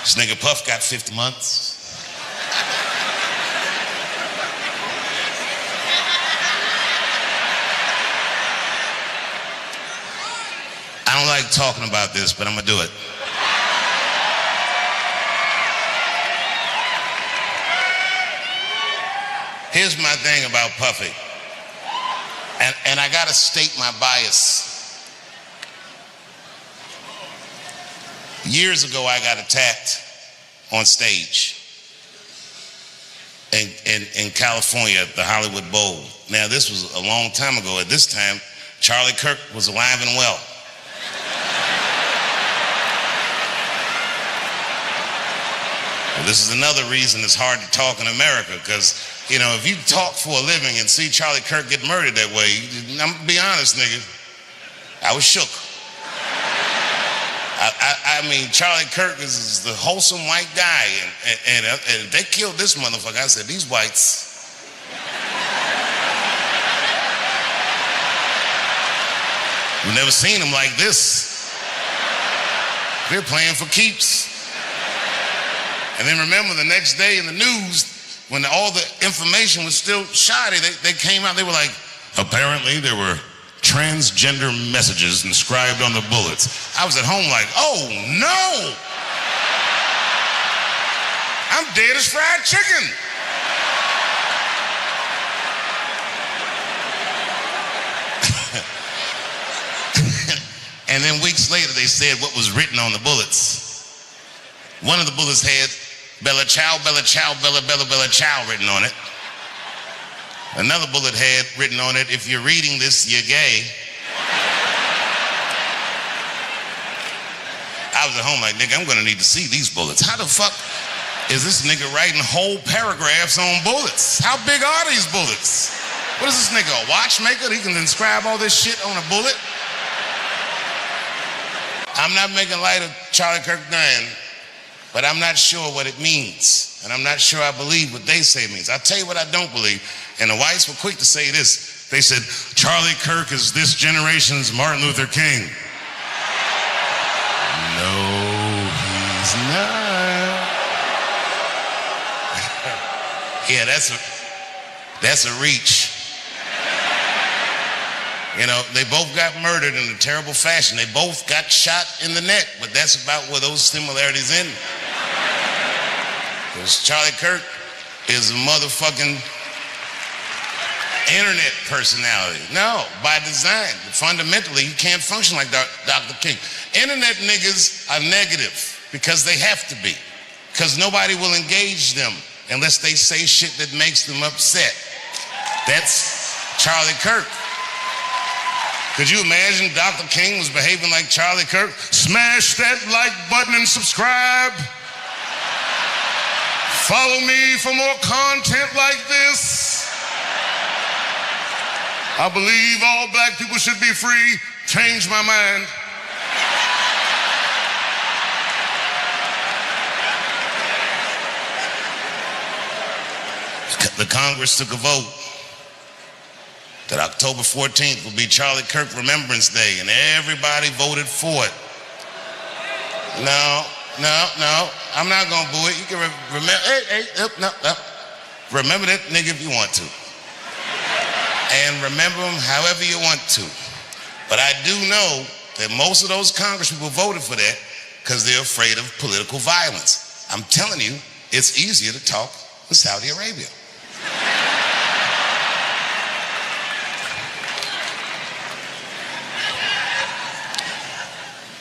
This nigga Puff got 50 months. I don't like talking about this, but I'm gonna do it. Here's my thing about Puffy. And I gotta state my bias. Years ago, I got attacked on stage in California at the Hollywood Bowl. Now, this was a long time ago. At this time, Charlie Kirk was alive and well. Well, this is another reason it's hard to talk in America, because, you know, if you talk for a living and see Charlie Kirk get murdered that way, I'm gonna be honest, nigga, I was shook. I mean, Charlie Kirk is the wholesome white guy, and they killed this motherfucker. I said, these whites. We've never seen them like this. They're playing for keeps. And then remember the next day in the news, when all the information was still shoddy, they came out, they were like, apparently there were transgender messages inscribed on the bullets. I was at home like, oh no! I'm dead as fried chicken. And then weeks later they said what was written on the bullets. One of the bullets had Bella Ciao, Bella Ciao, Bella, Bella, Bella Ciao written on it. Another bullet had written on it, if you're reading this, you're gay. I was at home like, nigga, I'm gonna need to see these bullets. How the fuck is this nigga writing whole paragraphs on bullets? How big are these bullets? What is this nigga, a watchmaker? He can inscribe all this shit on a bullet? I'm not making light of Charlie Kirk dying, but I'm not sure what it means. And I'm not sure I believe what they say it means. I'll tell you what I don't believe. And the whites were quick to say this. They said, Charlie Kirk is this generation's Martin Luther King. No, he's not. Yeah, that's a reach. You know, they both got murdered in a terrible fashion. They both got shot in the neck, but that's about where those similarities end. Because Charlie Kirk is a motherfucking internet personality. No, by design. Fundamentally, he can't function like Dr. King. Internet niggas are negative because they have to be. Because nobody will engage them unless they say shit that makes them upset. That's Charlie Kirk. Could you imagine Dr. King was behaving like Charlie Kirk? Smash that like button and subscribe. Follow me for more content like this. I believe all black people should be free. Change my mind. The Congress took a vote that October 14th would be Charlie Kirk Remembrance Day, and everybody voted for it. No, I'm not gonna boo it. You can remember, no. Remember that nigga if you want to. And remember him however you want to. But I do know that most of those congresspeople voted for that because they're afraid of political violence. I'm telling you, it's easier to talk in Saudi Arabia.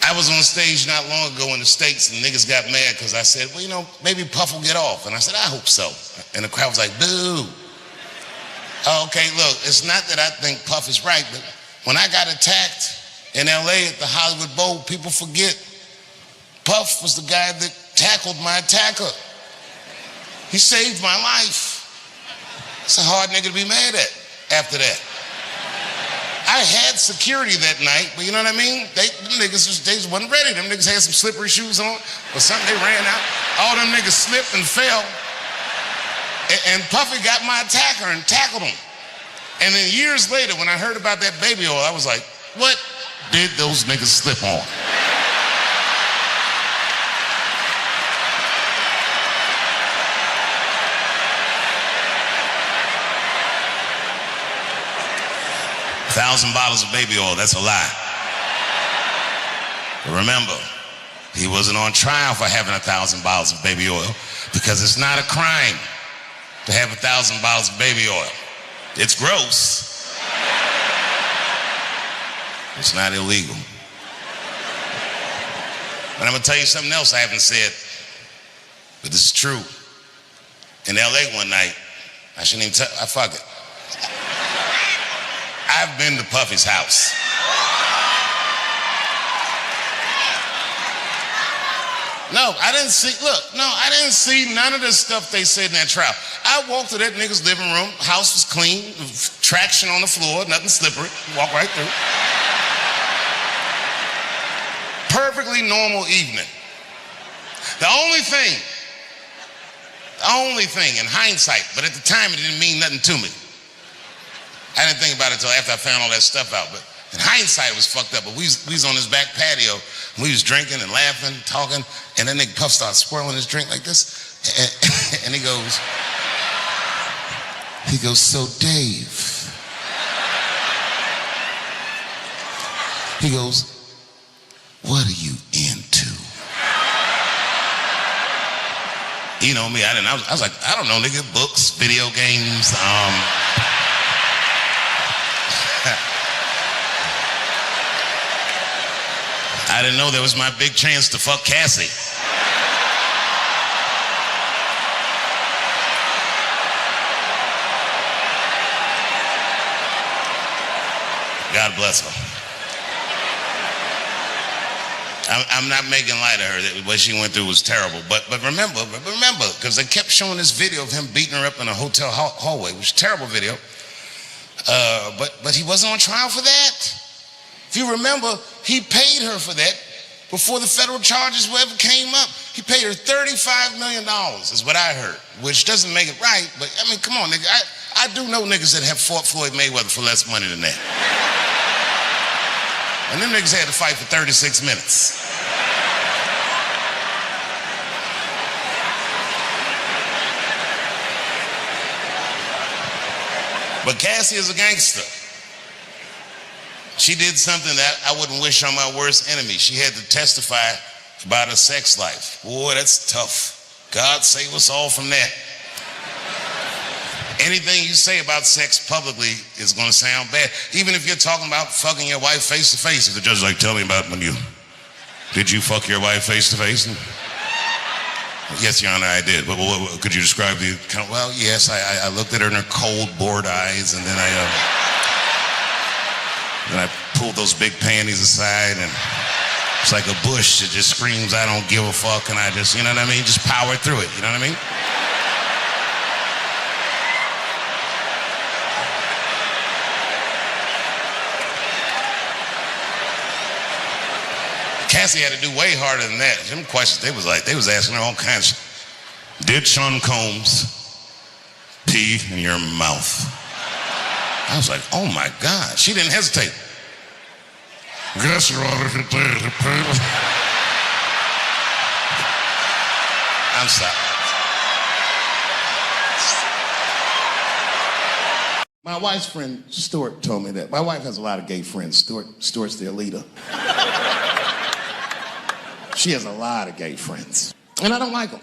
I was on stage not long ago in the States and niggas got mad because I said, well, you know, maybe Puff will get off. And I said, I hope so. And the crowd was like, boo. Oh, okay, look, it's not that I think Puff is right, but when I got attacked in LA at the Hollywood Bowl, people forget Puff was the guy that tackled my attacker. He saved my life. It's a hard nigga to be mad at after that. I had security that night, but you know what I mean? Them niggas they just wasn't ready. Them niggas had some slippery shoes on or something. They ran out. All them niggas slipped and fell. And Puffy got my attacker and tackled him. And then years later, when I heard about that baby oil, I was like, what did those niggas slip on? 1,000 bottles of baby oil, that's a lie. But remember, he wasn't on trial for having 1,000 bottles of baby oil because it's not a crime to have 1,000 bottles of baby oil. It's gross. It's not illegal. But I'm gonna tell you something else I haven't said, but this is true. In LA one night, I shouldn't even tell, fuck it. I've been to Puffy's house. No, I didn't see none of the stuff they said in that trial. I walked to that nigga's living room, house was clean, traction on the floor, nothing slippery, walk right through. Perfectly normal evening. The only thing in hindsight, but at the time it didn't mean nothing to me. I didn't think about it until after I found all that stuff out, but in hindsight it was fucked up. But we was on this back patio, and we was drinking and laughing, talking, and then nigga Puff started swirling his drink like this, and he goes, so Dave, he goes, what are you into? You know me, I was like, I don't know, nigga, books, video games, I didn't know that was my big chance to fuck Cassie. God bless her. I'm not making light of her. What she went through was terrible. But remember, because they kept showing this video of him beating her up in a hotel hallway, which is a terrible video. But he wasn't on trial for that. If you remember, he paid her for that before the federal charges ever came up. He paid her $35 million, is what I heard, which doesn't make it right, but I mean, come on, nigga. I do know niggas that have fought Floyd Mayweather for less money than that. And them niggas had to fight for 36 minutes. But Cassie is a gangster. She did something that I wouldn't wish on my worst enemy. She had to testify about her sex life. Boy, that's tough. God save us all from that. Anything you say about sex publicly is going to sound bad. Even if you're talking about fucking your wife face to face. If the judge is like, tell me about when did you fuck your wife face to face? Yes, Your Honor, I did. But could you describe the account? Well, yes, I looked at her in her cold, bored eyes, and then I pulled those big panties aside, and it's like a bush that just screams, I don't give a fuck, and I just, you know what I mean? Just power through it, you know what I mean? Cassie had to do way harder than that. Them questions, they was asking her all kinds. Did Sean Combs pee in your mouth? I was like, oh my God. She didn't hesitate. Yes, Your Honor. I'm sorry. My wife's friend, Stuart, told me that. My wife has a lot of gay friends. Stuart's their leader. She has a lot of gay friends. And I don't like them.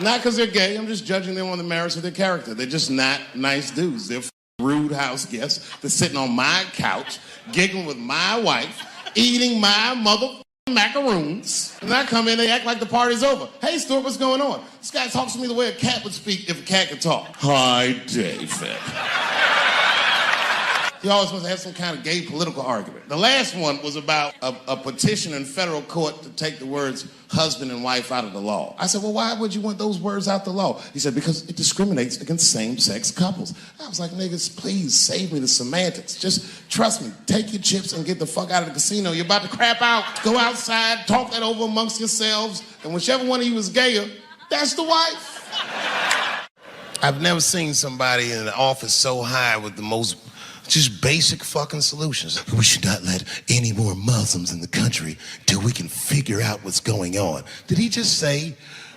Not because they're gay, I'm just judging them on the merits of their character. They're just not nice dudes. They're rude house guests. They're sitting on my couch, giggling with my wife, eating my mother macaroons. And I come in, they act like the party's over. Hey, Stuart, what's going on? This guy talks to me the way a cat would speak if a cat could talk. Hi, David. He always wants to have some kind of gay political argument. The last one was about a petition in federal court to take the words husband and wife out of the law. I said, well, why would you want those words out the law? He said, because it discriminates against same-sex couples. I was like, niggas, please save me the semantics. Just trust me, take your chips and get the fuck out of the casino. You're about to crap out. Go outside, talk that over amongst yourselves, and whichever one of you is gayer, that's the wife. I've never seen somebody in an office so high with the most just basic fucking solutions. We should not let any more Muslims in the country till we can figure out what's going on. Did he just say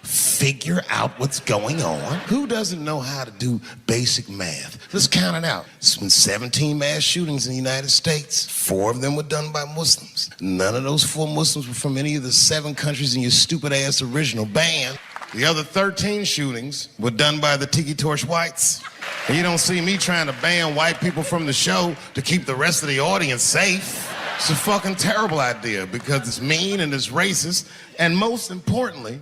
figure out what's going on. Who doesn't know how to do basic math? Let's count it out. There's been 17 mass shootings in the United States. 4 of them were done by Muslims. None of those 4 Muslims were from any of the 7 countries in your stupid ass original band. The other 13 shootings were done by the Tiki Torch whites. And you don't see me trying to ban white people from the show to keep the rest of the audience safe. It's a fucking terrible idea because it's mean and it's racist. And most importantly,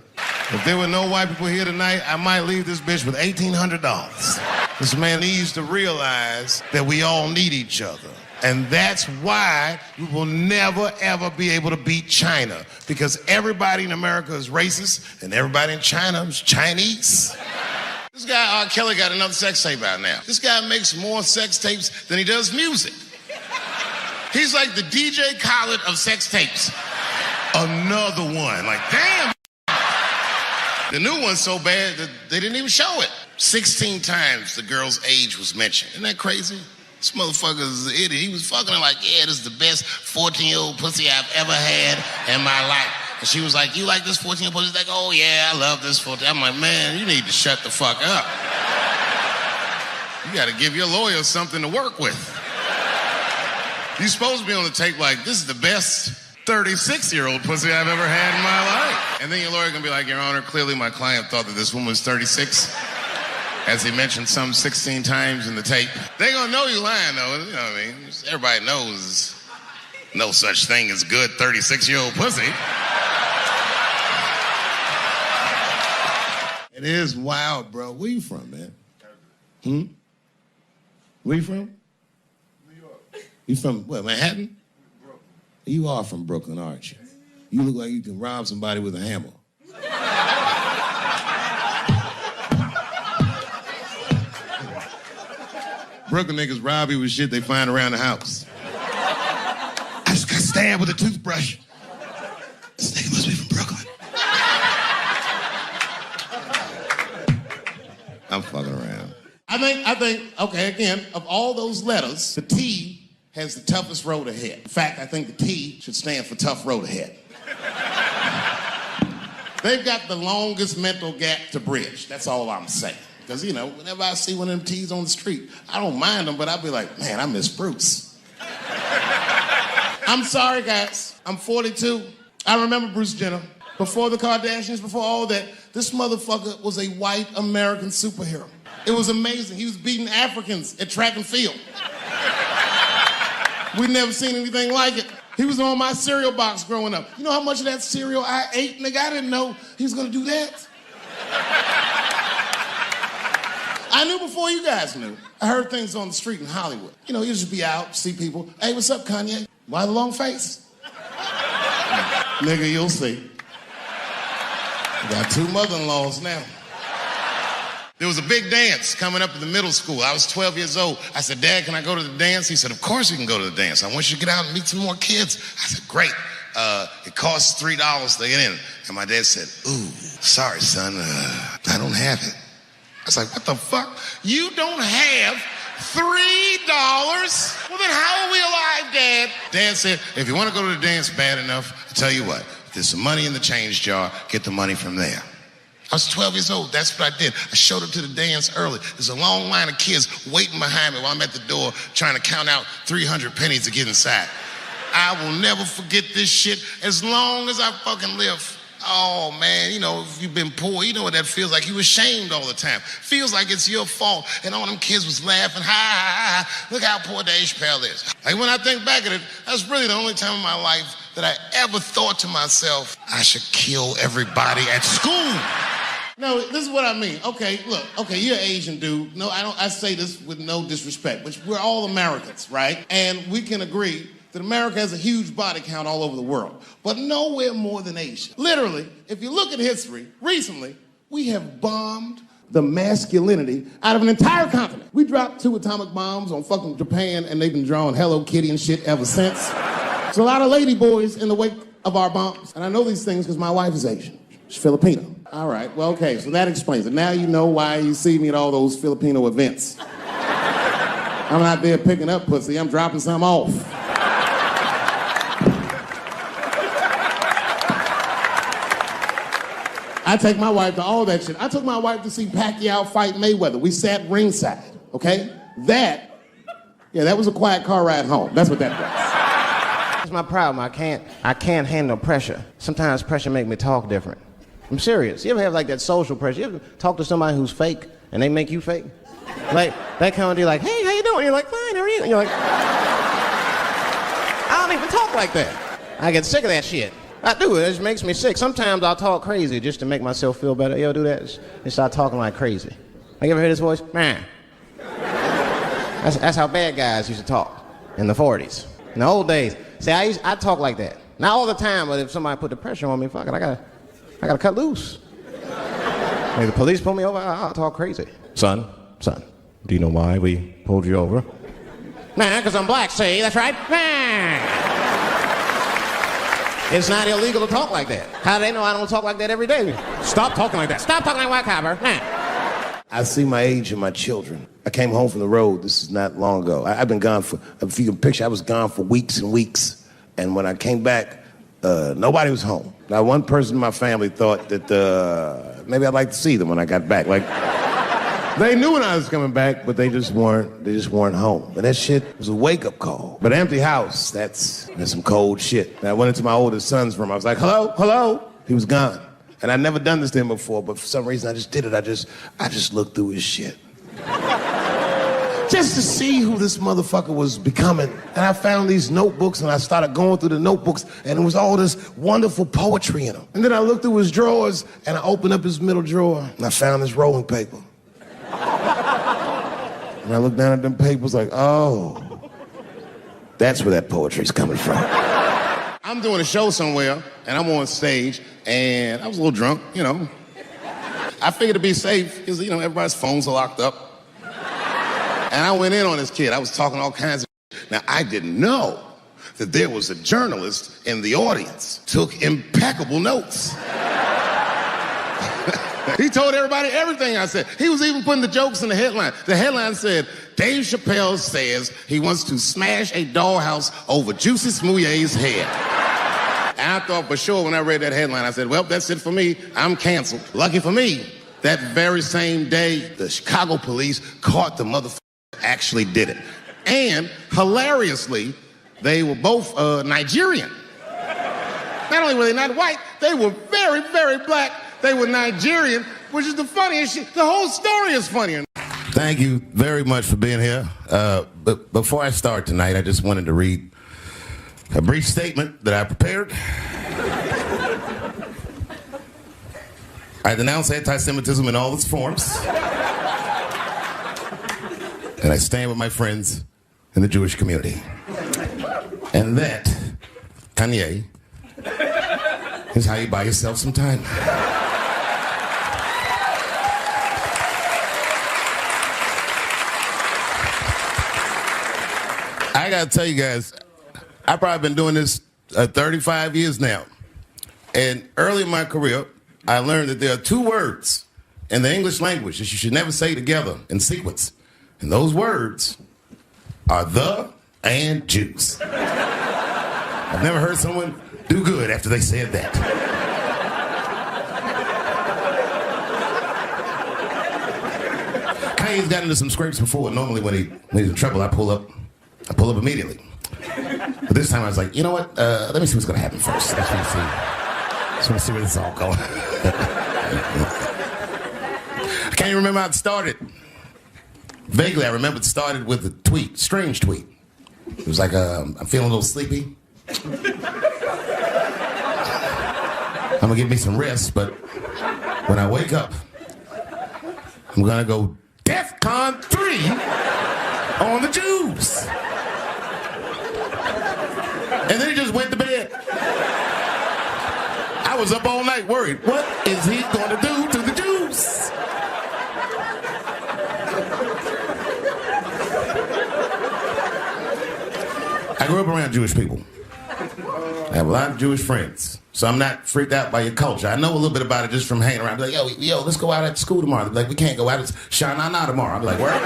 if there were no white people here tonight, I might leave this bitch with $1,800. This man needs to realize that we all need each other. And that's why we will never, ever be able to beat China. Because everybody in America is racist and everybody in China is Chinese. This guy, R. Kelly, got another sex tape out now. This guy makes more sex tapes than he does music. He's like the DJ Khaled of sex tapes. Another one. Like, damn. The new one's so bad that they didn't even show it. 16 times the girl's age was mentioned. Isn't that crazy? This motherfucker is an idiot. He was fucking her like, yeah, this is the best 14-year-old pussy I've ever had in my life. And she was like, you like this 14-year-old pussy? He's like, oh yeah, I love this 14. I'm like, man, you need to shut the fuck up. You gotta give your lawyer something to work with. You're supposed to be on the tape like, this is the best 36-year-old pussy I've ever had in my life. And then your lawyer gonna be like, Your Honor, clearly my client thought that this woman was 36. As he mentioned some 16 times in the tape. They gonna know you lying though, you know what I mean? Everybody knows no such thing as good 36-year-old pussy. It is wild, bro. Where you from, man? Where you from? New York. You from, what, Manhattan? Brooklyn. You are from Brooklyn, aren't you? You look like you can rob somebody with a hammer. Brooklyn niggas rob you with shit they find around the house. I just got stabbed with a toothbrush. This nigga must be from Brooklyn. I'm fucking around. I think, okay, again, of all those letters, the T has the toughest road ahead. In fact, I think the T should stand for tough road ahead. They've got the longest mental gap to bridge. That's all I'm saying. Because, you know, whenever I see one of them T's on the street, I don't mind them, but I'll be like, man, I miss Bruce. I'm sorry, guys. I'm 42. I remember Bruce Jenner. Before the Kardashians, before all that, this motherfucker was a white American superhero. It was amazing. He was beating Africans at track and field. We'd never seen anything like it. He was on my cereal box growing up. You know how much of that cereal I ate, nigga? I didn't know he was gonna do that. I knew before you guys knew. I heard things on the street in Hollywood. You know, you just be out, see people. Hey, what's up, Kanye? Why the long face? Nigga, you'll see. I got 2 mother-in-laws now. There was a big dance coming up in the middle school. I was 12 years old. I said, Dad, can I go to the dance? He said, of course you can go to the dance. I want you to get out and meet some more kids. I said, great. It costs $3 to get in. And my dad said, ooh, sorry, son, I don't have it. I was like, what the fuck? You don't have $3? Well, then how are we alive, Dad? Dad said, if you want to go to the dance bad enough, I'll tell you what, if there's some money in the change jar, get the money from there. I was 12 years old. That's what I did. I showed up to the dance early. There's a long line of kids waiting behind me while I'm at the door trying to count out 300 pennies to get inside. I will never forget this shit as long as I fucking live. Oh, man, you know, if you've been poor, you know what that feels like. You were shamed all the time. Feels like it's your fault. And all them kids was laughing, ha, ha, ha. Look how poor Dave Chappelle is. Like, when I think back at it, that's really the only time in my life that I ever thought to myself, I should kill everybody at school. No, this is what I mean. Okay, look, okay, you're an Asian dude. No, I say this with no disrespect, but we're all Americans, right? And we can agree that America has a huge body count all over the world, but nowhere more than Asia. Literally, if you look at history, recently, we have bombed the masculinity out of an entire continent. We dropped 2 atomic bombs on fucking Japan, and they've been drawing Hello Kitty and shit ever since. There's a lot of lady boys in the wake of our bombs, and I know these things because my wife is Asian. She's Filipino. All right, well, okay, so that explains it. Now you know why you see me at all those Filipino events. I'm not there picking up pussy, I'm dropping some off. I take my wife to all that shit. I took my wife to see Pacquiao fight Mayweather. We sat ringside, okay? That was a quiet car ride home. That's what that was. That's my problem. I can't handle pressure. Sometimes pressure make me talk different. I'm serious. You ever have like that social pressure? You ever talk to somebody who's fake and they make you fake? Like, that kind of deal, like, hey, how you doing? You're like, fine, how are you? And you're like, I don't even talk like that. I get sick of that shit. I do, it just makes me sick. Sometimes I'll talk crazy just to make myself feel better. Yo, do that, and start talking like crazy. Like, you ever hear this voice? Man. That's how bad guys used to talk in the 40s. In the old days. See, I talk like that. Not all the time, but if somebody put the pressure on me, fuck it, I gotta cut loose. If the police pull me over, I'll talk crazy. Son, do you know why we pulled you over? Nah, because I'm black, see, that's right. Nah. It's not illegal to talk like that. How do they know I don't talk like that every day? Stop talking like that. Stop talking like white copper. Nah. I see my age in my children. I came home from the road. This is not long ago. I've been gone for, if you can picture, I was gone for weeks and weeks. And when I came back, nobody was home. Now, one person in my family thought that maybe I'd like to see them when I got back. Like, they knew when I was coming back, but they just weren't home. And that shit was a wake-up call. But an empty house, that's some cold shit. And I went into my oldest son's room. I was like, hello? He was gone. And I'd never done this to him before, but for some reason I just did it. I just looked through his shit. Just to see who this motherfucker was becoming. And I found these notebooks, and I started going through the notebooks, and it was all this wonderful poetry in them. And then I looked through his drawers, and I opened up his middle drawer, and I found this rolling paper. And I looked down at them papers like, oh, that's where that poetry's coming from. I'm doing a show somewhere, and I'm on stage, and I was a little drunk, you know. I figured to be safe, because, you know, everybody's phones are locked up. And I went in on this kid. I was talking all kinds of shit. Now, I didn't know that there was a journalist in the audience. Took impeccable notes. He told everybody everything I said. He was even putting the jokes in the headline. The headline said, Dave Chappelle says he wants to smash a dollhouse over Juicy Smouillet's head. And I thought for sure when I read that headline, I said, well, that's it for me. I'm canceled. Lucky for me, that very same day, the Chicago police caught the motherfucker actually did it. And hilariously, they were both Nigerian. Not only were they not white, they were very, very black. They were Nigerian, which is the funniest shit. The whole story is funnier. Thank you very much for being here. But before I start tonight, I just wanted to read a brief statement that I prepared. I denounce anti-Semitism in all its forms. And I stand with my friends in the Jewish community. And that, Kanye, is how you buy yourself some time. I gotta tell you guys, I've probably been doing this 35 years now. And early in my career, I learned that there are two words in the English language that you should never say together in sequence. And those words are the and Jews. I've never heard someone do good after they said that. Kanye's got into some scrapes before. Normally when he's in trouble, I pull up immediately. But this time I was like, you know what? Let me see what's gonna happen first. Let's want to see where this is all going. I can't even remember how it started. Vaguely, I remember it started with a tweet, strange tweet. It was like, I'm feeling a little sleepy. I'm gonna give me some rest, but when I wake up, I'm gonna go DEFCON 3 on the Jews. And then he just went to bed. I was up all night worried. What is he gonna do to the Jews? I grew up around Jewish people. I have a lot of Jewish friends, so I'm not freaked out by your culture. I know a little bit about it just from hanging around. Be like, yo, let's go out at school tomorrow. They'd be like, we can't go out. It's Shana tomorrow. I'm like, where?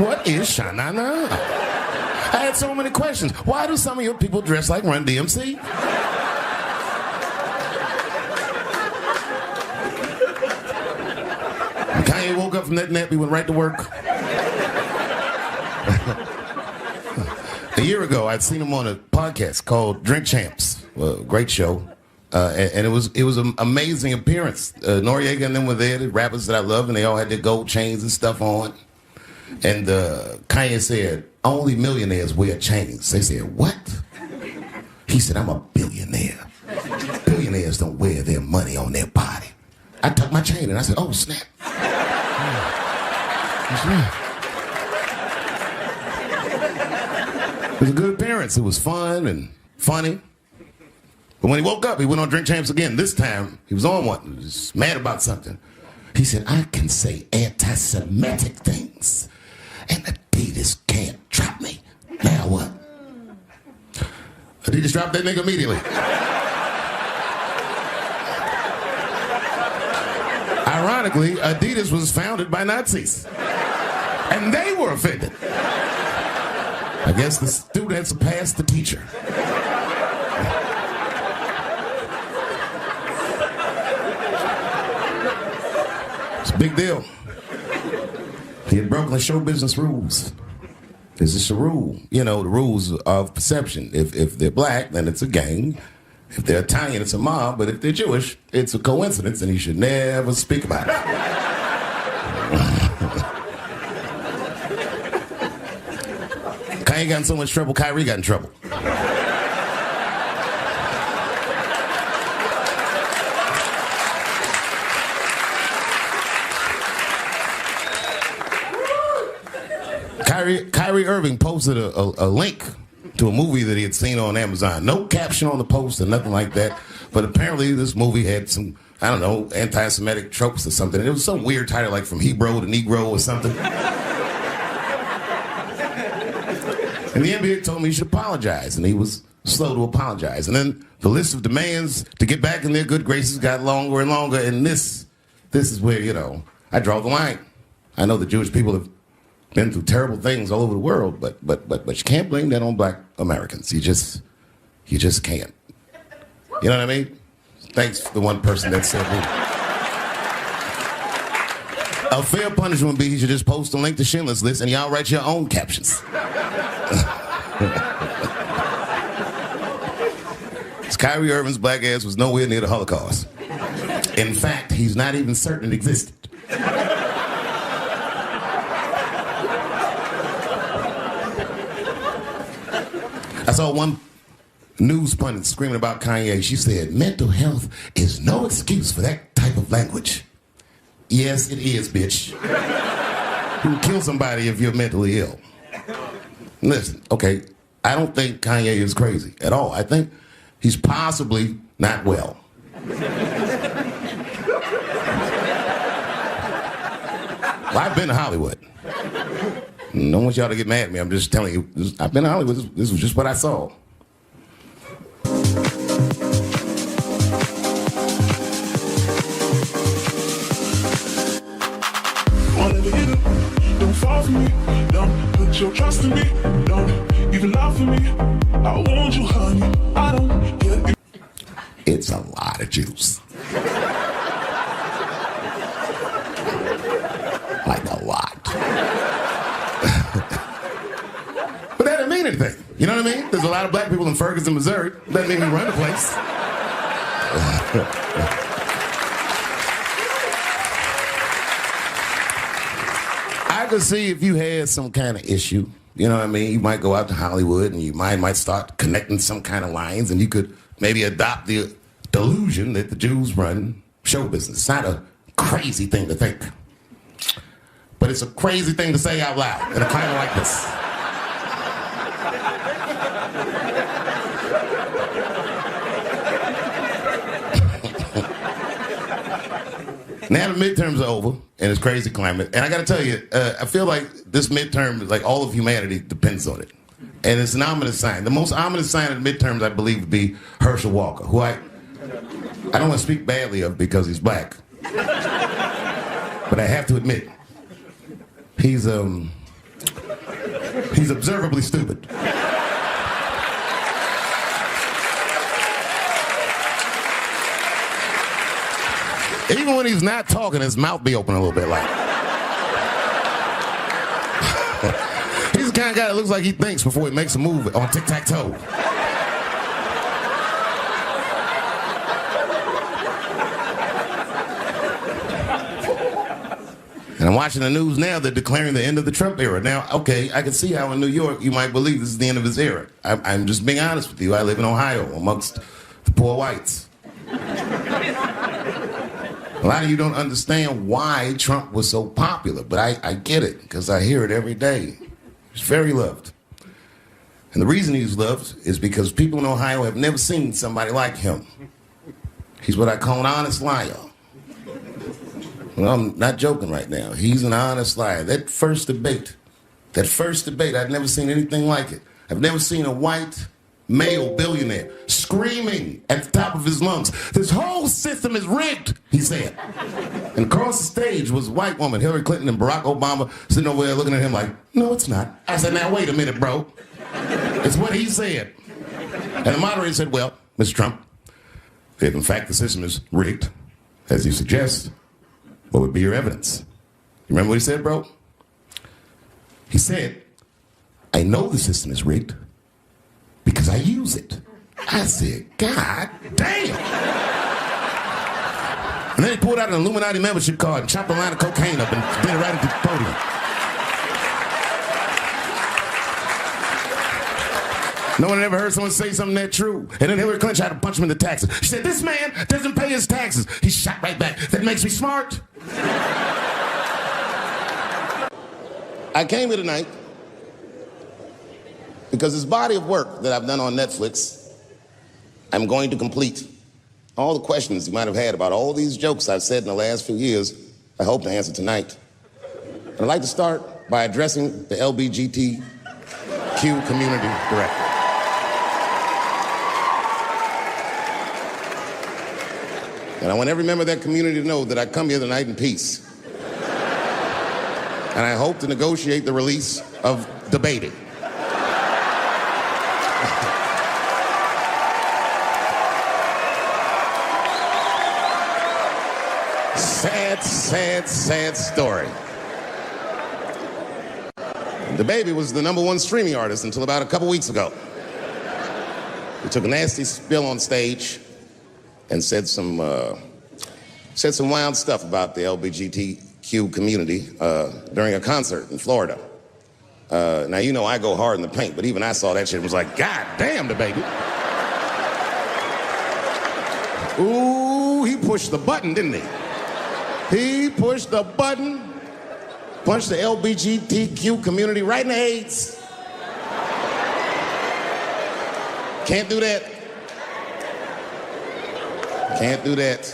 What is Shana? I had so many questions. Why do some of your people dress like Run DMC? When Kanye woke up from that nap, he went right to work. A year ago, I'd seen him on a podcast called Drink Champs. Great show. And it was an amazing appearance. Noriega and them were there, the rappers that I love, and they all had their gold chains and stuff on. And Kanye said, only millionaires wear chains. They said, what? He said, I'm a billionaire. Billionaires don't wear their money on their body. I tucked my chain and I said, oh, snap. That's right. It was a good appearance. It was fun and funny. But when he woke up, he went on Drink Champs again. This time, he was on one. He was mad about something. He said, I can say anti-Semitic things, and Adidas can't drop me. Now what? Adidas dropped that nigga immediately. Ironically, Adidas was founded by Nazis, and they were offended. I guess the student surpassed the teacher. It's a big deal. He had broken the show business rules. Is this a rule? You know, the rules of perception. If they're black, then it's a gang. If they're Italian, it's a mob. But if they're Jewish, it's a coincidence, and you should never speak about it. Kanye got in so much trouble, Kyrie got in trouble. Kyrie Irving posted a link to a movie that he had seen on Amazon. No caption on the post or nothing like that. But apparently this movie had some, I don't know, anti-Semitic tropes or something. It was some weird title like From Hebrew to Negro or something. And the NBA told me he should apologize, and he was slow to apologize. And then the list of demands to get back in their good graces got longer and longer, and this is where, you know, I draw the line. I know the Jewish people have been through terrible things all over the world, but you can't blame that on black Americans. You just can't. You know what I mean? Thanks for the one person that said me. A fair punishment would be he should just post a link to Schindler's List and y'all write your own captions. Kyrie Irving's black ass was nowhere near the Holocaust. In fact, he's not even certain it existed. I saw one news pundit screaming about Kanye. She said, mental health is no excuse for that type of language. Yes, it is, bitch. You can kill somebody if you're mentally ill. Listen, okay, I don't think Kanye is crazy at all. I think he's possibly not well. Well, I've been to Hollywood. I don't want y'all to get mad at me. I'm just telling you, I've been to Hollywood. This was just what I saw. Whatever you do, don't fall for me. Don't put your trust in me. Don't even lie for me. I want you, honey. I don't get it. It's a lot of juice. Like a lot. But that didn't mean anything. You know what I mean? There's a lot of black people in Ferguson, Missouri. Doesn't mean we run the place. I could see if you had some kind of issue. You know what I mean? You might go out to Hollywood and your mind might start connecting some kind of lines, and you could maybe adopt the delusion that the Jews run show business. It's not a crazy thing to think. But it's a crazy thing to say out loud in a climate like this. Now the midterms are over, and it's crazy climate. And I gotta tell you, I feel like this midterm, like all of humanity depends on it. And it's an ominous sign. The most ominous sign of the midterms, I believe, would be Herschel Walker, who I don't want to speak badly of because he's black. But I have to admit, he's observably stupid. Even when he's not talking, his mouth be open a little bit like. He's the kind of guy that looks like he thinks before he makes a move on tic-tac-toe. And I'm watching the news now, they're declaring the end of the Trump era. Now, okay, I can see how in New York you might believe this is the end of his era. I'm just being honest with you. I live in Ohio amongst the poor whites. A lot of you don't understand why Trump was so popular, but I get it, because I hear it every day. He's very loved. And the reason he's loved is because people in Ohio have never seen somebody like him. He's what I call an honest liar. Well, I'm not joking right now. He's an honest liar. That first debate, I've never seen anything like it. I've never seen a white male billionaire screaming at the top of his lungs, "This whole system is rigged," he said. And across the stage was a white woman, Hillary Clinton and Barack Obama, sitting over there looking at him like, "No, it's not." I said, "Now, wait a minute, bro. It's what he said." And the moderator said, "Well, Mr. Trump, if in fact the system is rigged, as you suggest, what would be your evidence?" You remember what he said, bro? He said, "I know the system is rigged because I use it." I said, "God damn." And then he pulled out an Illuminati membership card and chopped a line of cocaine up and did it right at the podium. No one had ever heard someone say something that true. And then Hillary Clinton tried to punch him in the taxes. She said, "This man doesn't pay his taxes." He shot right back. "That makes me smart." I came here tonight because this body of work that I've done on Netflix, I'm going to complete. All the questions you might have had about all these jokes I've said in the last few years, I hope to answer tonight. And I'd like to start by addressing the LGBTQ community directly. And I want every member of that community to know that I come here tonight in peace. And I hope to negotiate the release of the baby. Sad, sad, sad story. The baby was the #1 streaming artist until about a couple weeks ago. He took a nasty spill on stage and said some wild stuff about the LGBTQ community during a concert in Florida. Now, you know I go hard in the paint, but even I saw that shit and was like, "God damn, the baby." Ooh, he pushed the button, didn't he? He pushed the button, punched the LGBTQ community right in the AIDS. Can't do that. Can't do that.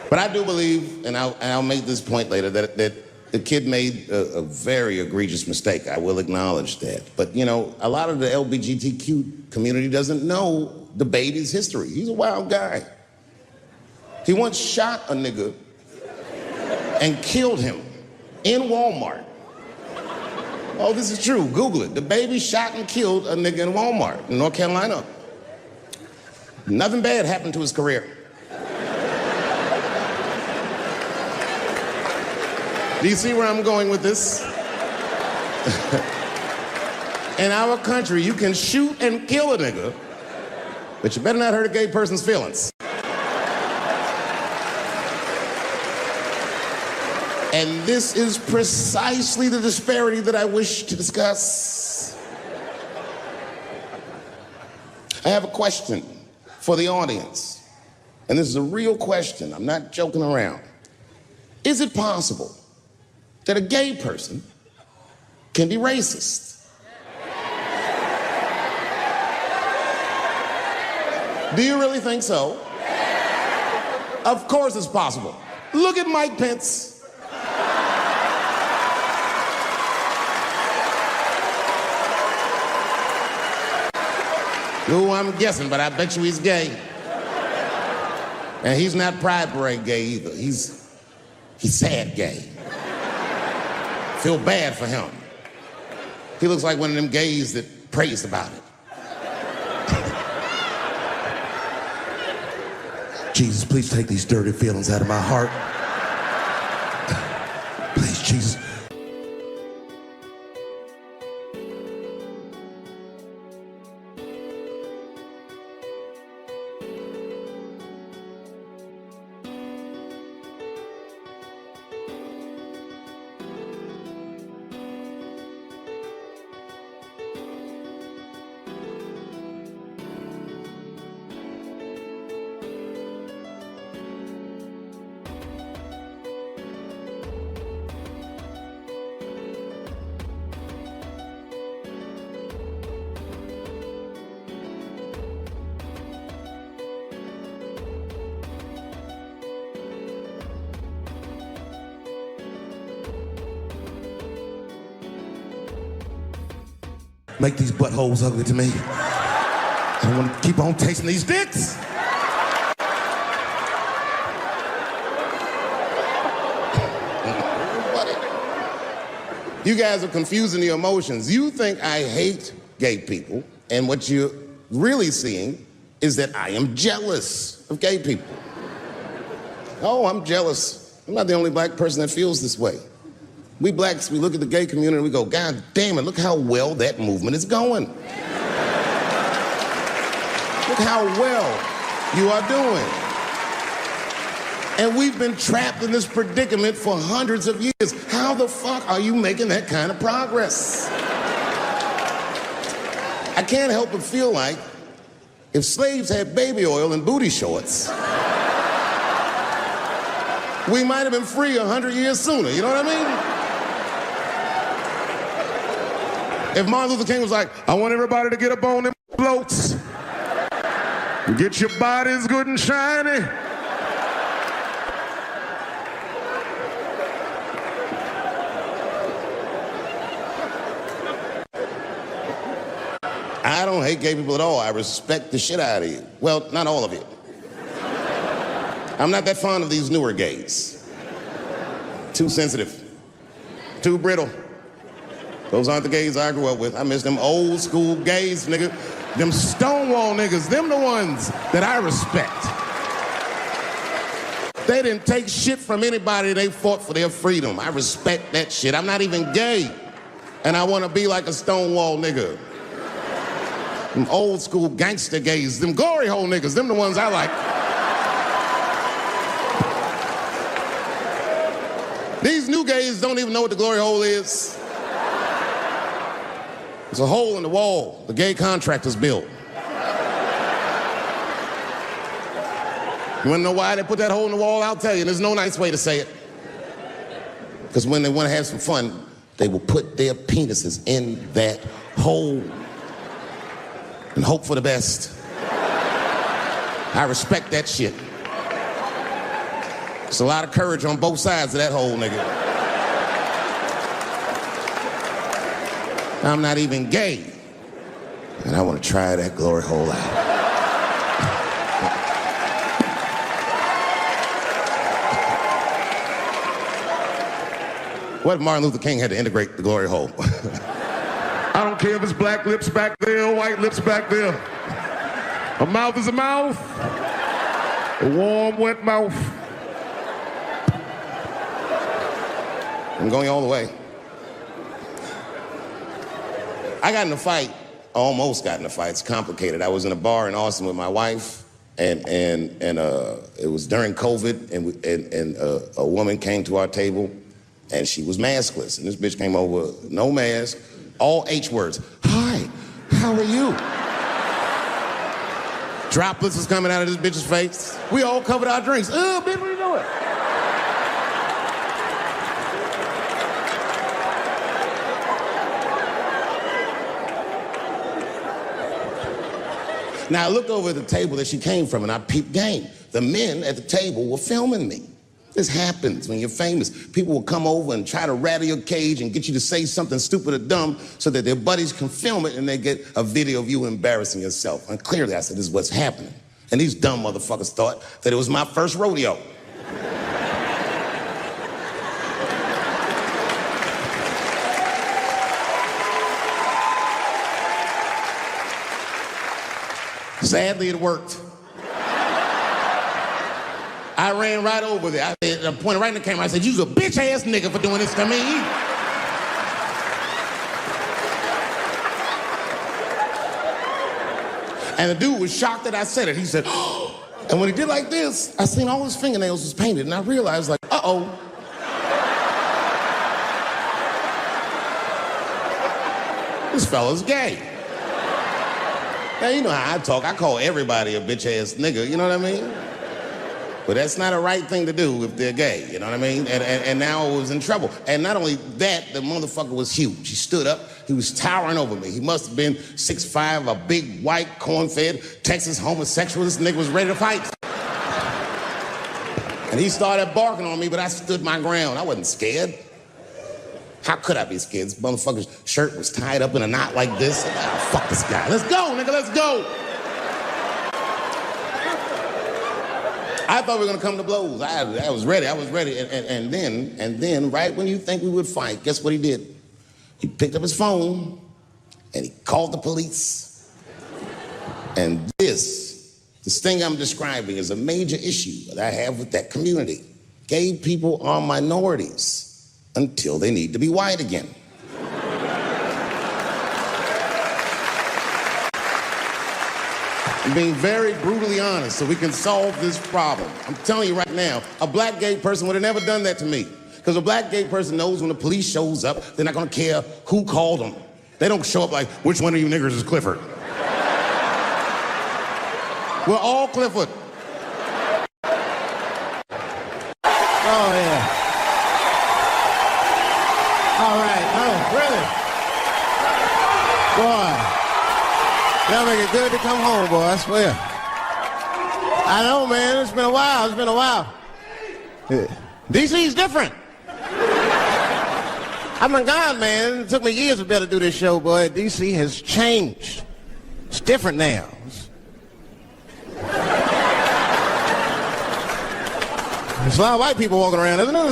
But I do believe, and I'll make this point later, that the kid made a very egregious mistake. I will acknowledge that. But, you know, a lot of the LGBTQ community doesn't know the baby's history. He's a wild guy. He once shot a nigga and killed him in Walmart. Oh, this is true. Google it. The baby shot and killed a nigga in Walmart in North Carolina. Nothing bad happened to his career. Do you see where I'm going with this? In our country, you can shoot and kill a nigga, but you better not hurt a gay person's feelings. And this is precisely the disparity that I wish to discuss. I have a question for the audience. And this is a real question. I'm not joking around. Is it possible that a gay person can be racist? Do you really think so? Of course it's possible. Look at Mike Pence. Ooh, I'm guessing, but I bet you he's gay. And he's not Pride Parade gay either. He's sad gay. Feel bad for him. He looks like one of them gays that prays about it. Jesus, please take these dirty feelings out of my heart. Please, Jesus. Make these buttholes ugly to me. I want to keep on tasting these dicks. You guys are confusing the emotions. You think I hate gay people, and what you're really seeing is that I am jealous of gay people. Oh, I'm jealous. I'm not the only black person that feels this way. We blacks, we look at the gay community and we go, God damn it, look how well that movement is going. Look how well you are doing. And we've been trapped in this predicament for hundreds of years. How the fuck are you making that kind of progress? I can't help but feel like if slaves had baby oil and booty shorts, we might have been free 100 years sooner, you know what I mean? If Martin Luther King was like, I want everybody to get up on them floats, get your bodies good and shiny. I don't hate gay people at all. I respect the shit out of you. Well, not all of you. I'm not that fond of these newer gays. Too sensitive. Too brittle. Those aren't the gays I grew up with. I miss them old school gays, nigga. Them Stonewall niggas, them the ones that I respect. They didn't take shit from anybody. They fought for their freedom. I respect that shit. I'm not even gay. And I want to be like a Stonewall nigga. Them old school gangster gays, them glory hole niggas, them the ones I like. These new gays don't even know what the glory hole is. It's a hole in the wall the gay contractors built. You wanna know why they put that hole in the wall? I'll tell you, there's no nice way to say it. Because when they wanna have some fun, they will put their penises in that hole and hope for the best. I respect that shit. There's a lot of courage on both sides of that hole, nigga. I'm not even gay, and I want to try that glory hole out. What if Martin Luther King had to integrate the glory hole? I don't care if it's black lips back there or white lips back there. A mouth is a mouth. A warm, wet mouth. I'm going all the way. I got in a fight, almost got in a fight. It's complicated. I was in a bar in Austin with my wife, and it was during COVID, and a woman came to our table, and she was maskless. And this bitch came over, no mask, all H words. Hi, how are you? Droplets was coming out of this bitch's face. We all covered our drinks. Oh, bitch, what are you doing? Now I looked over at the table that she came from and I peeped game. The men at the table were filming me. This happens when you're famous. People will come over and try to rattle your cage and get you to say something stupid or dumb so that their buddies can film it and they get a video of you embarrassing yourself. And clearly I said, this is what's happening. And these dumb motherfuckers thought that it was my first rodeo. Sadly, it worked. I ran right over there. I pointed right in the camera. I said, "You's a bitch-ass nigga for doing this to me." And the dude was shocked that I said it. He said, "Oh." And when he did like this, I seen all his fingernails was painted, and I realized, like, uh-oh. This fella's gay. Now, you know how I talk. I call everybody a bitch-ass nigga, you know what I mean? But that's not a right thing to do if they're gay, you know what I mean? And now I was in trouble. And not only that, the motherfucker was huge. He stood up, he was towering over me. He must have been 6'5", a big, white, corn-fed, Texas homosexual. This nigga was ready to fight. And he started barking on me, but I stood my ground. I wasn't scared. How could I be scared? This motherfucker's shirt was tied up in a knot like this. Ah, fuck this guy. Let's go, nigga, let's go. I thought we were gonna come to blows. I was ready. And then, right when you think we would fight, guess what he did? He picked up his phone and he called the police. And this thing I'm describing is a major issue that I have with that community. Gay people are minorities until they need to be white again. I'm being very brutally honest so we can solve this problem. I'm telling you right now, a black gay person would have never done that to me. Because a black gay person knows when the police shows up, they're not gonna care who called them. They don't show up like, which one of you niggers is Clifford? We're all Clifford. Oh, yeah. All right. Oh, really? Boy. That'll make it good to come home, boy, I swear. I know, man. It's been a while. DC's different. I've been gone, man. It took me years to be able to do this show, boy. DC has changed. It's different now. There's a lot of white people walking around, isn't there?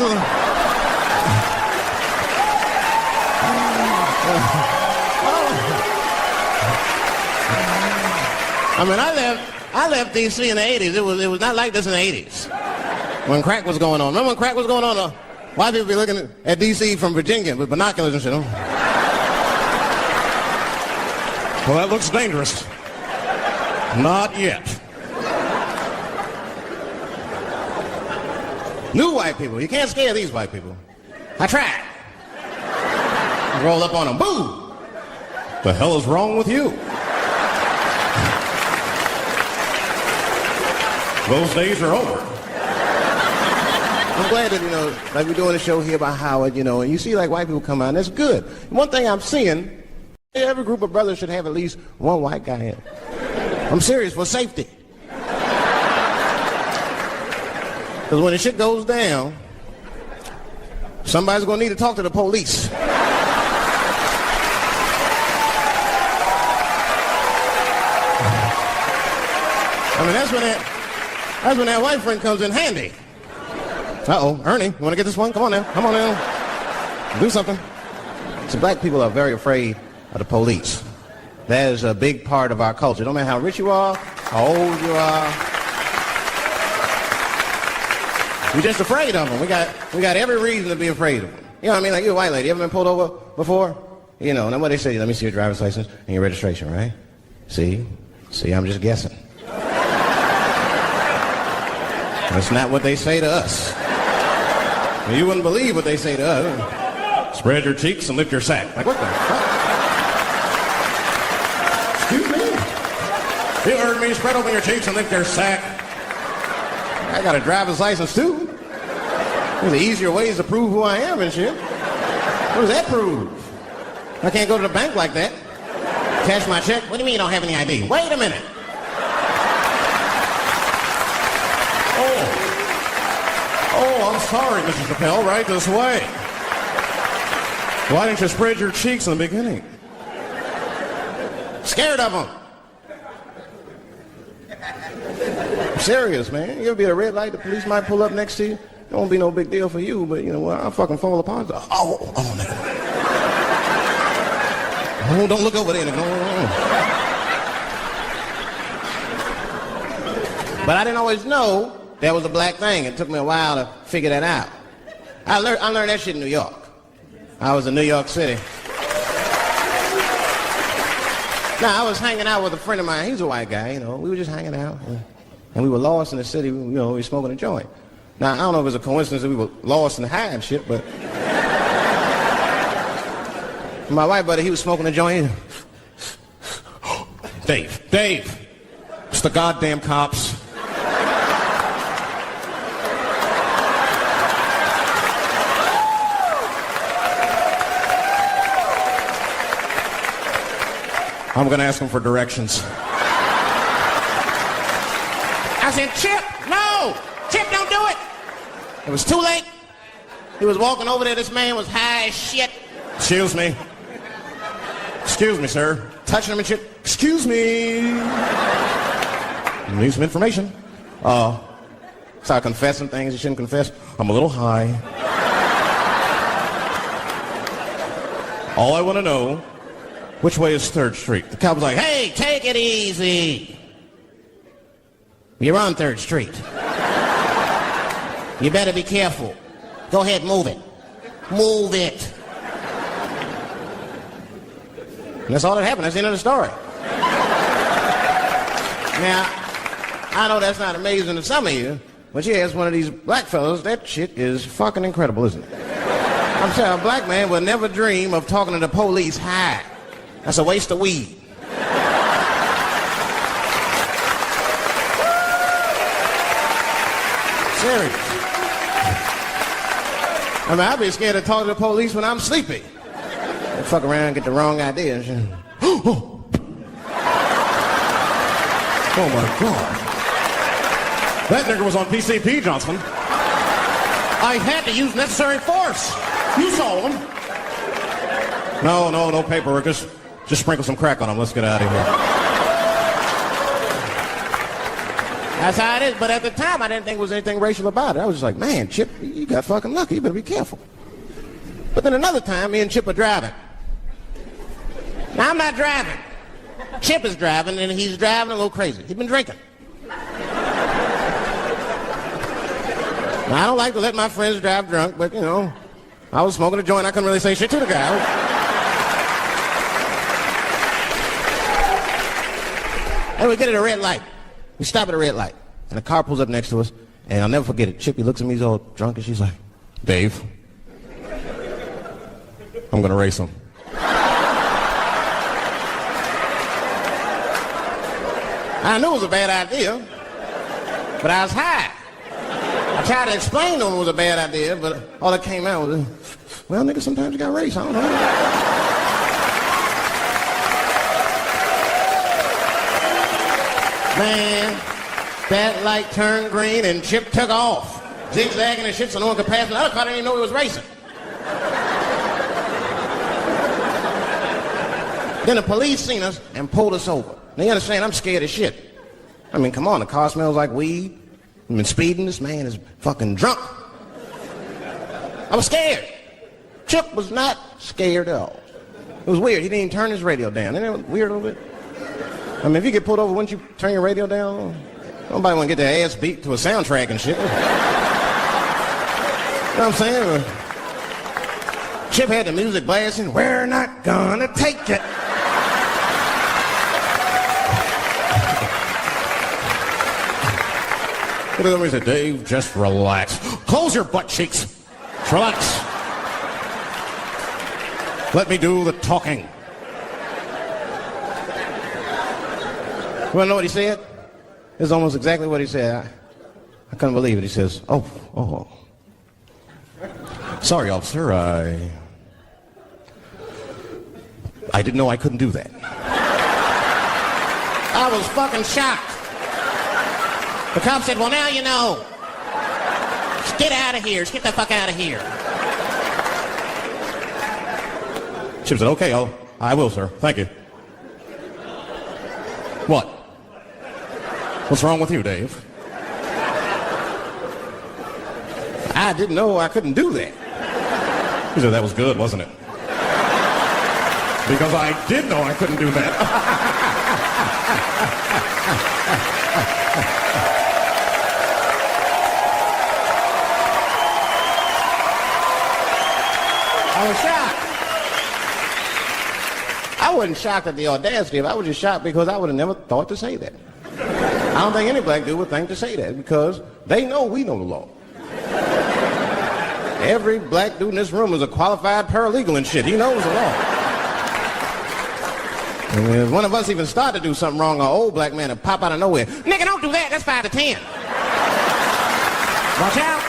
I mean, I left D.C. in the 80s. It was not like this in the 80s. When crack was going on. Remember when crack was going on? White people be looking at D.C. from Virginia with binoculars and shit. Well, that looks dangerous. Not yet. New white people. You can't scare these white people. I tried. Roll up on them. Boo! The hell is wrong with you? Those days are over. I'm glad that, like we're doing a show here about Howard, and you see like white people come out, and that's good. One thing I'm seeing, every group of brothers should have at least one white guy in. I'm serious, for safety. Because when the shit goes down, somebody's gonna need to talk to the police. I mean, that's when that white friend comes in handy. Uh-oh, Ernie, you want to get this one? Come on now, do something. So black people are very afraid of the police. That is a big part of our culture. No matter how rich you are, how old you are, we're just afraid of them. We got every reason to be afraid of them. You know what I mean? Like, you're a white lady. You ever been pulled over before? Now what they say, let me see your driver's license and your registration, right? See, I'm just guessing. That's not what they say to us. You wouldn't believe what they say to us. Spread your cheeks and lift your sack. Like, what the fuck? Excuse me? You heard me. Spread open your cheeks and lift your sack. I got a driver's license, too. There's easier ways to prove who I am and shit. What does that prove? I can't go to the bank like that. Cash my check. What do you mean you don't have any ID? Wait a minute. Oh, I'm sorry, Mrs. Chappelle. Right this way. Why didn't you spread your cheeks in the beginning? Scared of them. I'm serious, man. You ever be at a red light, the police might pull up next to you. It won't be no big deal for you, but I'll fucking fall apart. Oh, nigga. Oh, don't look over there, nigga. But I didn't always know that was a black thing. It took me a while to figure that out. I learned that shit in New York. I was in New York City. Now, I was hanging out with a friend of mine. He's a white guy, you know. We were just hanging out. And we were lost in the city, you know, we were smoking a joint. Now, I don't know if it was a coincidence that we were lost in the high and shit, but... my white buddy, he was smoking a joint. Dave, it's the goddamn cops. I'm gonna ask him for directions. I said, Chip, no! Chip, don't do it! It was too late. He was walking over there. This man was high as shit. Excuse me, sir. Touching him and shit. Excuse me. Need some information. Start confessing things you shouldn't confess. I'm a little high. All I want to know, which way is 3rd Street? The cop was like, hey, take it easy. You're on 3rd Street. You better be careful. Go ahead, move it. Move it. And that's all that happened. That's the end of the story. Now, I know that's not amazing to some of you, but you ask one of these black fellas, that shit is fucking incredible, isn't it? I'm saying a black man would never dream of talking to the police high. That's a waste of weed. Serious. I mean, I'd be scared to talk to the police when I'm sleepy. They fuck around and get the wrong idea and shit. Oh my God. That nigger was on PCP, Johnson. I had to use necessary force. You saw him. No paperwork. Just sprinkle some crack on him. Let's get out of here. That's how it is. But at the time, I didn't think there was anything racial about it. I was just like, man, Chip, you got fucking lucky. You better be careful. But then another time, me and Chip are driving. Now, I'm not driving. Chip is driving, and he's driving a little crazy. He's been drinking. Now, I don't like to let my friends drive drunk, but, you know, I was smoking a joint. I couldn't really say shit to the guy. And we get at a red light. We stop at a red light. And a car pulls up next to us. And I'll never forget it. Chippy looks at me, he's all drunk, and she's like, Dave, I'm going to race him. I knew it was a bad idea, but I was high. I tried to explain to him it was a bad idea, but all that came out was, well, nigga, sometimes you got to race. I don't know. Man, that light turned green and Chip took off, zigzagging and shit so no one could pass. The other car didn't even know he was racing. Then the police seen us and pulled us over. Now, you understand, I'm scared as shit. I mean, come on, the car smells like weed. I've been speeding. This man is fucking drunk. I was scared. Chip was not scared at all. It was weird. He didn't even turn his radio down. Isn't that weird a little bit? I mean, if you get pulled over, wouldn't you turn your radio down? Nobody want to get their ass beat to a soundtrack and shit. You know what I'm saying? Chip had the music blasting. We're not gonna take it. Look at him, he said, Dave, just relax. Close your butt cheeks. Just relax. Let me do the talking. You want to know what he said? It's almost exactly what he said. I couldn't believe it. He says, oh. Sorry, officer, I didn't know I couldn't do that. I was fucking shocked. The cop said, well, now you know. Just get out of here. Just get the fuck out of here. Chip said, okay, I will, sir. Thank you. What? What's wrong with you, Dave? I didn't know I couldn't do that. He said, that was good, wasn't it? Because I did know I couldn't do that. I was shocked. I wasn't shocked at the audacity of it. I was just shocked because I would have never thought to say that. I don't think any black dude would think to say that because they know we know the law. Every black dude in this room is a qualified paralegal and shit. He knows the law. And if one of us even start to do something wrong, an old black man will pop out of nowhere. Nigga, don't do that. That's 5 to 10. Watch out.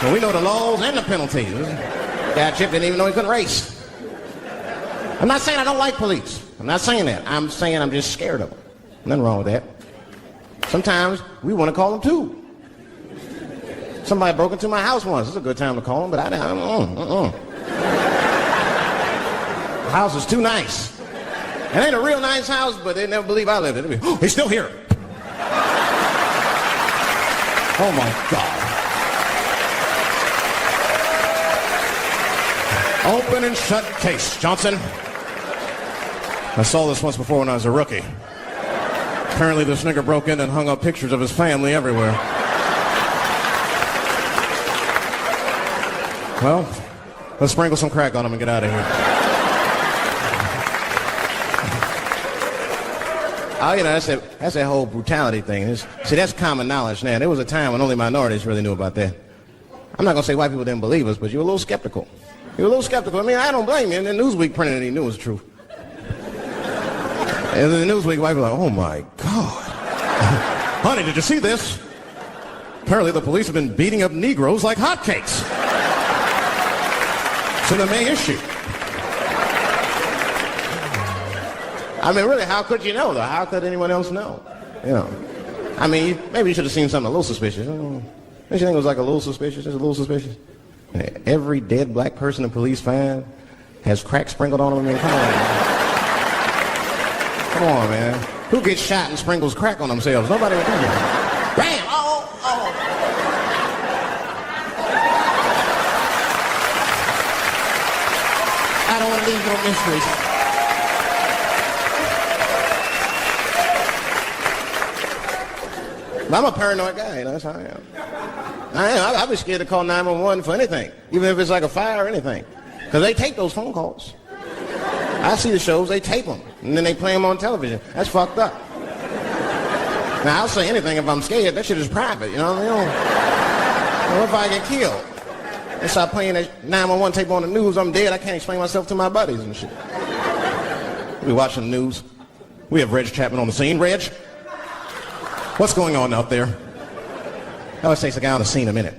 So we know the laws and the penalties. Guy Chip didn't even know he couldn't race. I'm not saying I don't like police. I'm not saying that. I'm saying I'm just scared of them. Nothing wrong with that. Sometimes we want to call them too. Somebody broke into my house once. It's a good time to call them, but I don't. The house is too nice. It ain't a real nice house, but they never believe I lived in it. Oh, he's still here. Oh my God. Open and shut case, Johnson. I saw this once before when I was a rookie. Apparently this nigger broke in and hung up pictures of his family everywhere. Well, let's sprinkle some crack on him and get out of here. Oh, you know, that's that whole brutality thing. See, that's common knowledge now. There was a time when only minorities really knew about that. I'm not going to say white people didn't believe us, but you were a little skeptical. You were a little skeptical. I mean, I don't blame you. And then Newsweek printed it, he knew it was true. And then the Newsweek wife was like, oh my God. Honey, did you see this? Apparently the police have been beating up Negroes like hotcakes. It's in the May issue. I mean, really, how could you know, though? How could anyone else know? You know. I mean, maybe you should have seen something a little suspicious. Don't you think it was like a little suspicious? Just a little suspicious? Every dead black person the police find has crack sprinkled on them. I mean, come on, man. Come on, man. Who gets shot and sprinkles crack on themselves? Nobody would do that. Bam! Oh, oh. I don't want to leave no mysteries. But I'm a paranoid guy, you know, that's how I am. I'd be scared to call 911 for anything, even if it's like a fire or anything. Because they take those phone calls. I see the shows, they tape them, and then they play them on television. That's fucked up. Now, I'll say anything if I'm scared. That shit is private, you know what I mean? What if I get killed? They start playing that 911 tape on the news, I'm dead, I can't explain myself to my buddies and shit. We watching the news. We have Reg Chapman on the scene. Reg, what's going on out there? That always takes a guy on the scene a minute.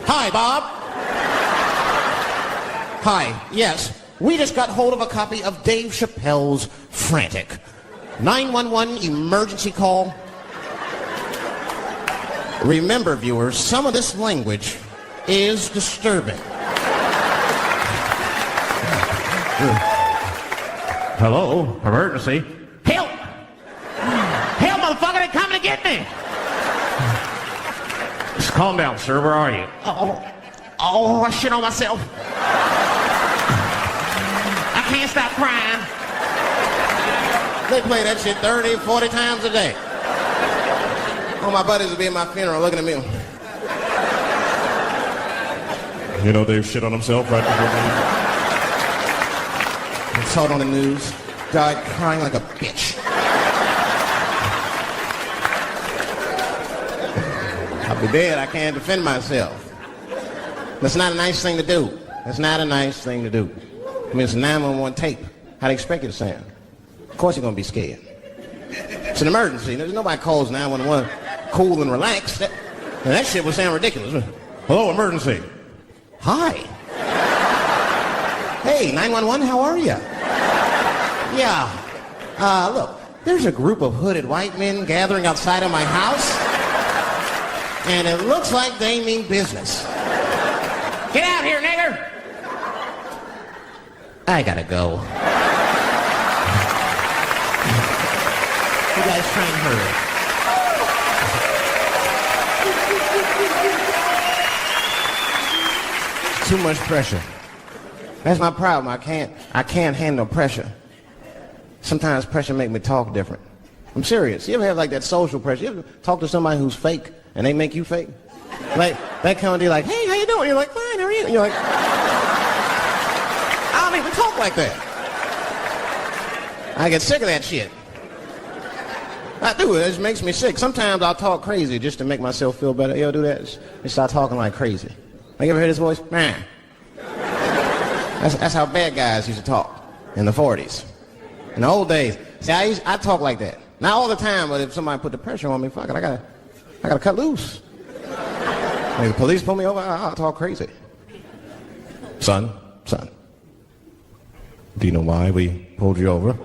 Hi, Bob. Hi, yes. We just got hold of a copy of Dave Chappelle's Frantic. 911 emergency call. Remember, viewers, some of this language is disturbing. Hello, emergency. Help! Help, motherfucker, they're coming to get me! Just calm down, sir. Where are you? Oh, I shit on myself. I can't stop crying. They play that shit 30, 40 times a day. All my buddies will be at my funeral looking at me. You know Dave shit on himself right before me. I saw it on the news. Died crying like a bitch. I'll be dead. I can't defend myself. That's not a nice thing to do. That's not a nice thing to do. I mean, it's a 911 tape. How do you expect it to sound? Of course you're going to be scared. It's an emergency. There's nobody calls 911 cool and relaxed. That shit would sound ridiculous. Hello, emergency. Hi. Hey, 911, how are you? Yeah. Look, there's a group of hooded white men gathering outside of my house, and it looks like they mean business. Get out here, nigger! I gotta go. You guys try and hurry. Too much pressure. That's my problem. I can't handle pressure. Sometimes pressure make me talk different. I'm serious. You ever have like that social pressure? You ever talk to somebody who's fake and they make you fake? Like, they come and be like, hey, how you doing? You're like, fine, how are you? And you're like, I don't even talk like that. I get sick of that shit. I do. It just makes me sick. Sometimes I'll talk crazy just to make myself feel better. You ever do that? Just start talking like crazy. Like, you ever hear this voice? Man. That's how bad guys used to talk in the 40s. In the old days. See, I talk like that. Not all the time, but if somebody put the pressure on me, fuck it, I gotta cut loose. If the police pull me over, I'll talk crazy. Son, do you know why we pulled you over?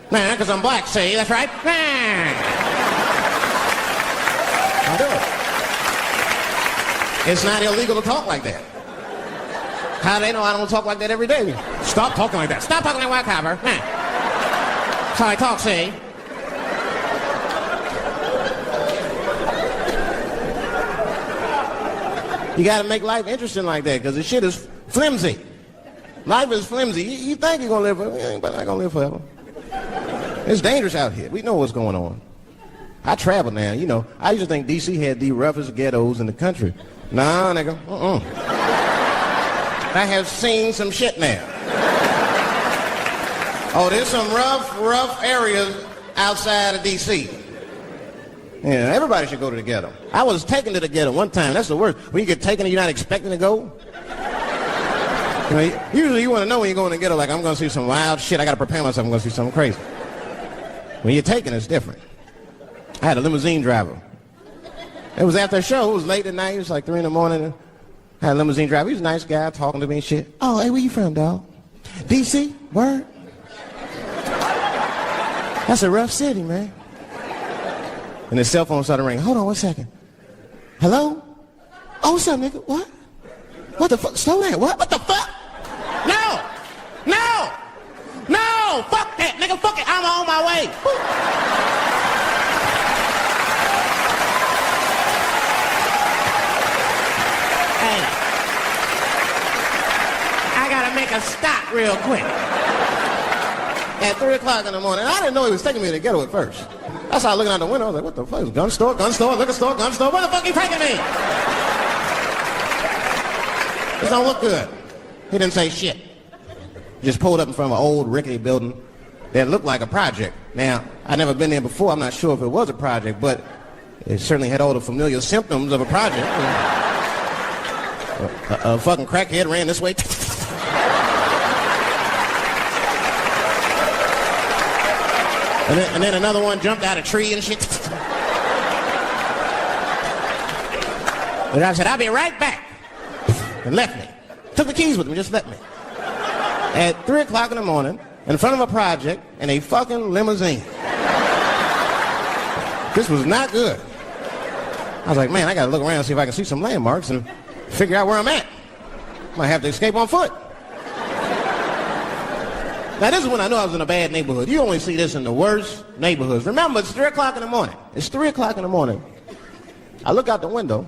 Nah, because I'm black, see, that's right. Nah. I'll do it. It's not illegal to talk like that. How do they know I don't talk like that every day? Stop talking like that. Stop talking like white copper. Nah. That's how I talk, see. You gotta make life interesting like that, because the shit is flimsy. Life is flimsy. You think you're gonna live forever, you ain't not gonna live forever. It's dangerous out here. We know what's going on. I travel now, you know. I used to think D.C. had the roughest ghettos in the country. Nah, nigga, I have seen some shit now. Oh, there's some rough areas outside of D.C. Yeah, everybody should go to the ghetto. I was taken to the ghetto one time. That's the worst. When you get taken and you're not expecting to go. You know, usually you want to know when you go in the ghetto, like, I'm going to see some wild shit. I got to prepare myself. I'm going to see something crazy. When you're taken, it's different. I had a limousine driver. It was after a show. It was late at night. It was like 3 in the morning. I had a limousine driver. He was a nice guy talking to me and shit. Oh, hey, where you from, dog? D.C.? Word? That's a rough city, man. And his cell phone started ringing. Hold on 1 second. Hello? Oh, what's up, nigga? What? What the fuck? Slow down. What? What the fuck? No! No! No! Fuck that, nigga. Fuck it. I'm on my way. Hey. I gotta make a stop real quick. At 3 o'clock in the morning. I didn't know he was taking me to the ghetto at first. I started looking out the window. I was like, what the fuck? Gun store, liquor store, gun store. Where the fuck are you taking me? This don't look good. He didn't say shit. He just pulled up in front of an old rickety building that looked like a project. Now, I'd never been there before. I'm not sure if it was a project, but it certainly had all the familiar symptoms of a project. A fucking crackhead ran this way. And then another one jumped out of a tree and shit. And I said, I'll be right back. And left me. Took the keys with me, just left me. At 3 o'clock in the morning, in front of a project, in a fucking limousine. This was not good. I was like, man, I gotta look around and see if I can see some landmarks and figure out where I'm at. Might have to escape on foot. Now, this is when I knew I was in a bad neighborhood. You only see this in the worst neighborhoods. Remember, it's 3 o'clock in the morning. It's 3 o'clock in the morning. I look out the window.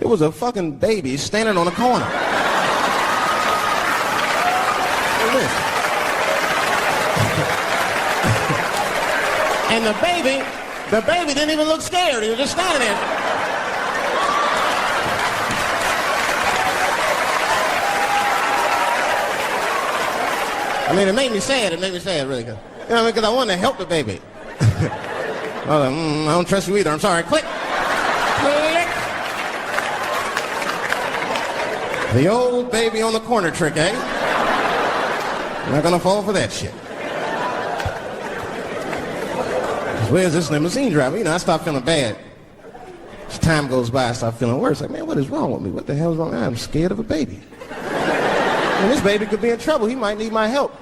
It was a fucking baby standing on a corner. Look at this. And the baby didn't even look scared. He was just standing there. I mean, it made me sad. It made me sad, really good. You know, because I wanted to help the baby. I was like, I don't trust you either. I'm sorry. Click. Click. The old baby on the corner trick, eh? I'm not gonna fall for that shit. Where's this limousine driver? You know, I start feeling bad. As time goes by, I start feeling worse. Like, man, what is wrong with me? What the hell's wrong? I'm scared of a baby. And this baby could be in trouble. He might need my help.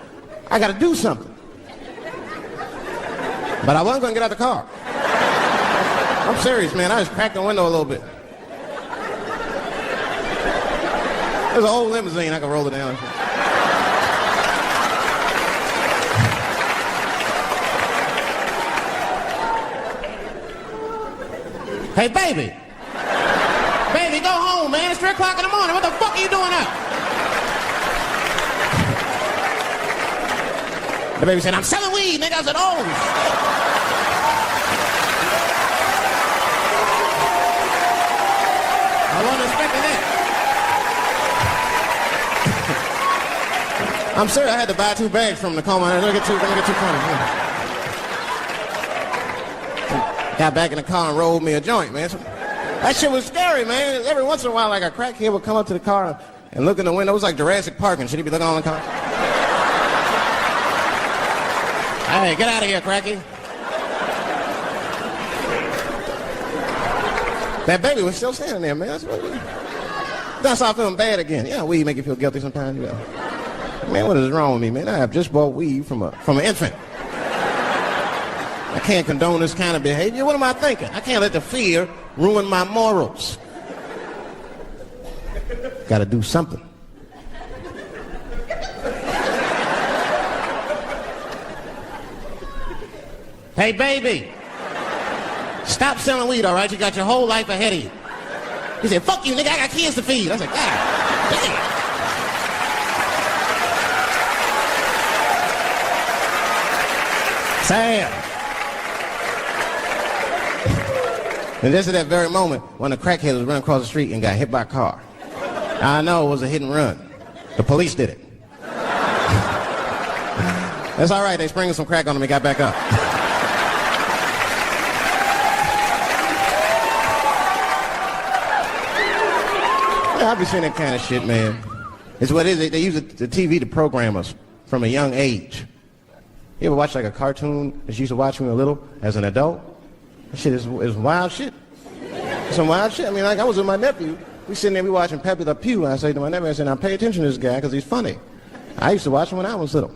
I got to do something. But I wasn't going to get out the car. I'm serious, man. I just cracked the window a little bit. There's an old limousine. I can roll it down. Hey, baby. Baby, go home, man. It's 3 o'clock in the morning. What the fuck are you doing up? The baby said, I'm selling weed, nigga. I said, oh. I wasn't expecting that. I'm serious, I had to buy 2 bags from the coma. Let me get 2 cones. Got back in the car and rolled me a joint, man. That shit was scary, man. Every once in a while, like a crackhead would come up to the car and look in the window. It was like Jurassic Park and shit. He'd be looking on the car. Hey, get out of here, cracky. That baby was still standing there, man. That's what I started feeling bad again. Yeah, weed make you feel guilty sometimes. You know. Man, what is wrong with me, man? I have just bought weed from an infant. I can't condone this kind of behavior. What am I thinking? I can't let the fear ruin my morals. Got to do something. Hey, baby. Stop selling weed, all right? You got your whole life ahead of you. He said, fuck you, nigga, I got kids to feed. I said, God damn. Sad. And just at that very moment, one of the crackheads was running across the street and got hit by a car. I know it was a hit and run. The police did it. That's all right, they sprinkled some crack on him and got back up. Yeah, I be seeing that kind of shit, man. It's what it is. They use the TV to program us from a young age. You ever watch like a cartoon that you used to watch when you were little as an adult? That shit is wild shit. Some wild shit. I mean, like I was with my nephew. We sitting there, we watching Pepe Le Pew. And I say to my nephew, I said, now pay attention to this guy because he's funny. I used to watch him when I was little.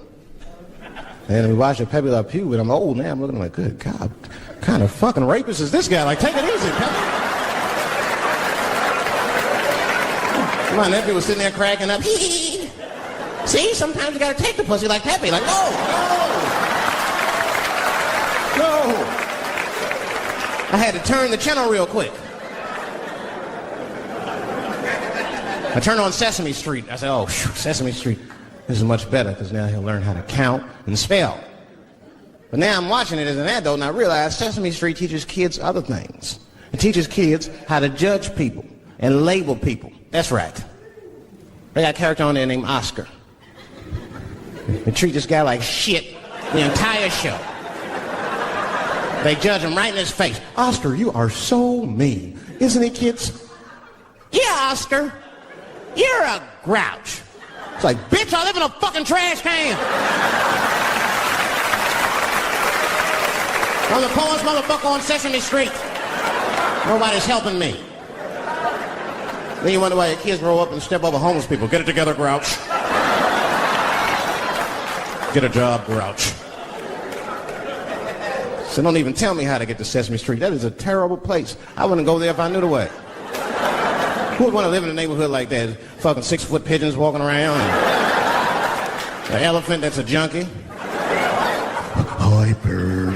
And we watched Pepe Le Pew, and I'm old now. I'm looking like, good God, what kind of fucking rapist is this guy? Like, take it easy, Pepe. My nephew was sitting there cracking up. See, sometimes you gotta take the pussy like Pepe. Like, no. I had to turn the channel real quick. I turned on Sesame Street. I said, oh, Sesame Street. This is much better because now he'll learn how to count and spell. But now I'm watching it as an adult and I realize Sesame Street teaches kids other things. It teaches kids how to judge people and label people. That's right. They got a character on there named Oscar. They treat this guy like shit the entire show. They judge him right in his face. Oscar, you are so mean. Isn't he, kids? Yeah, Oscar. You're a grouch. It's like, bitch, I live in a fucking trash can. I'm the poorest motherfucker on Sesame Street. Nobody's helping me. Then you wonder why your kids grow up and step over homeless people. Get it together, grouch. Get a job, grouch. So don't even tell me how to get to Sesame Street. That is a terrible place. I wouldn't go there if I knew the way. Who would want to live in a neighborhood like that? Fucking 6-foot pigeons walking around. And an elephant that's a junkie. Hi, bird.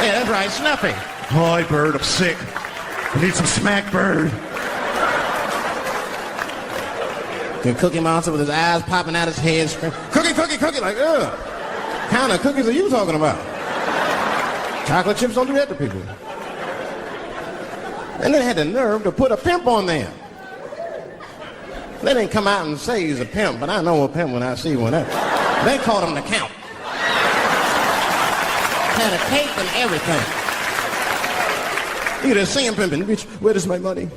Yeah, that's right, Snuffy. Hi, bird, I'm sick. I need some smack, bird. And Cookie Monster with his eyes popping out his head. Cookie, cookie, cookie. Like, ugh. What kind of cookies are you talking about? Chocolate chips don't do that to people. And then they had the nerve to put a pimp on there. They didn't come out and say he's a pimp, but I know a pimp when I see one. They called him the Count. Had a cape and everything. You just see him pimping. Bitch, where is my money?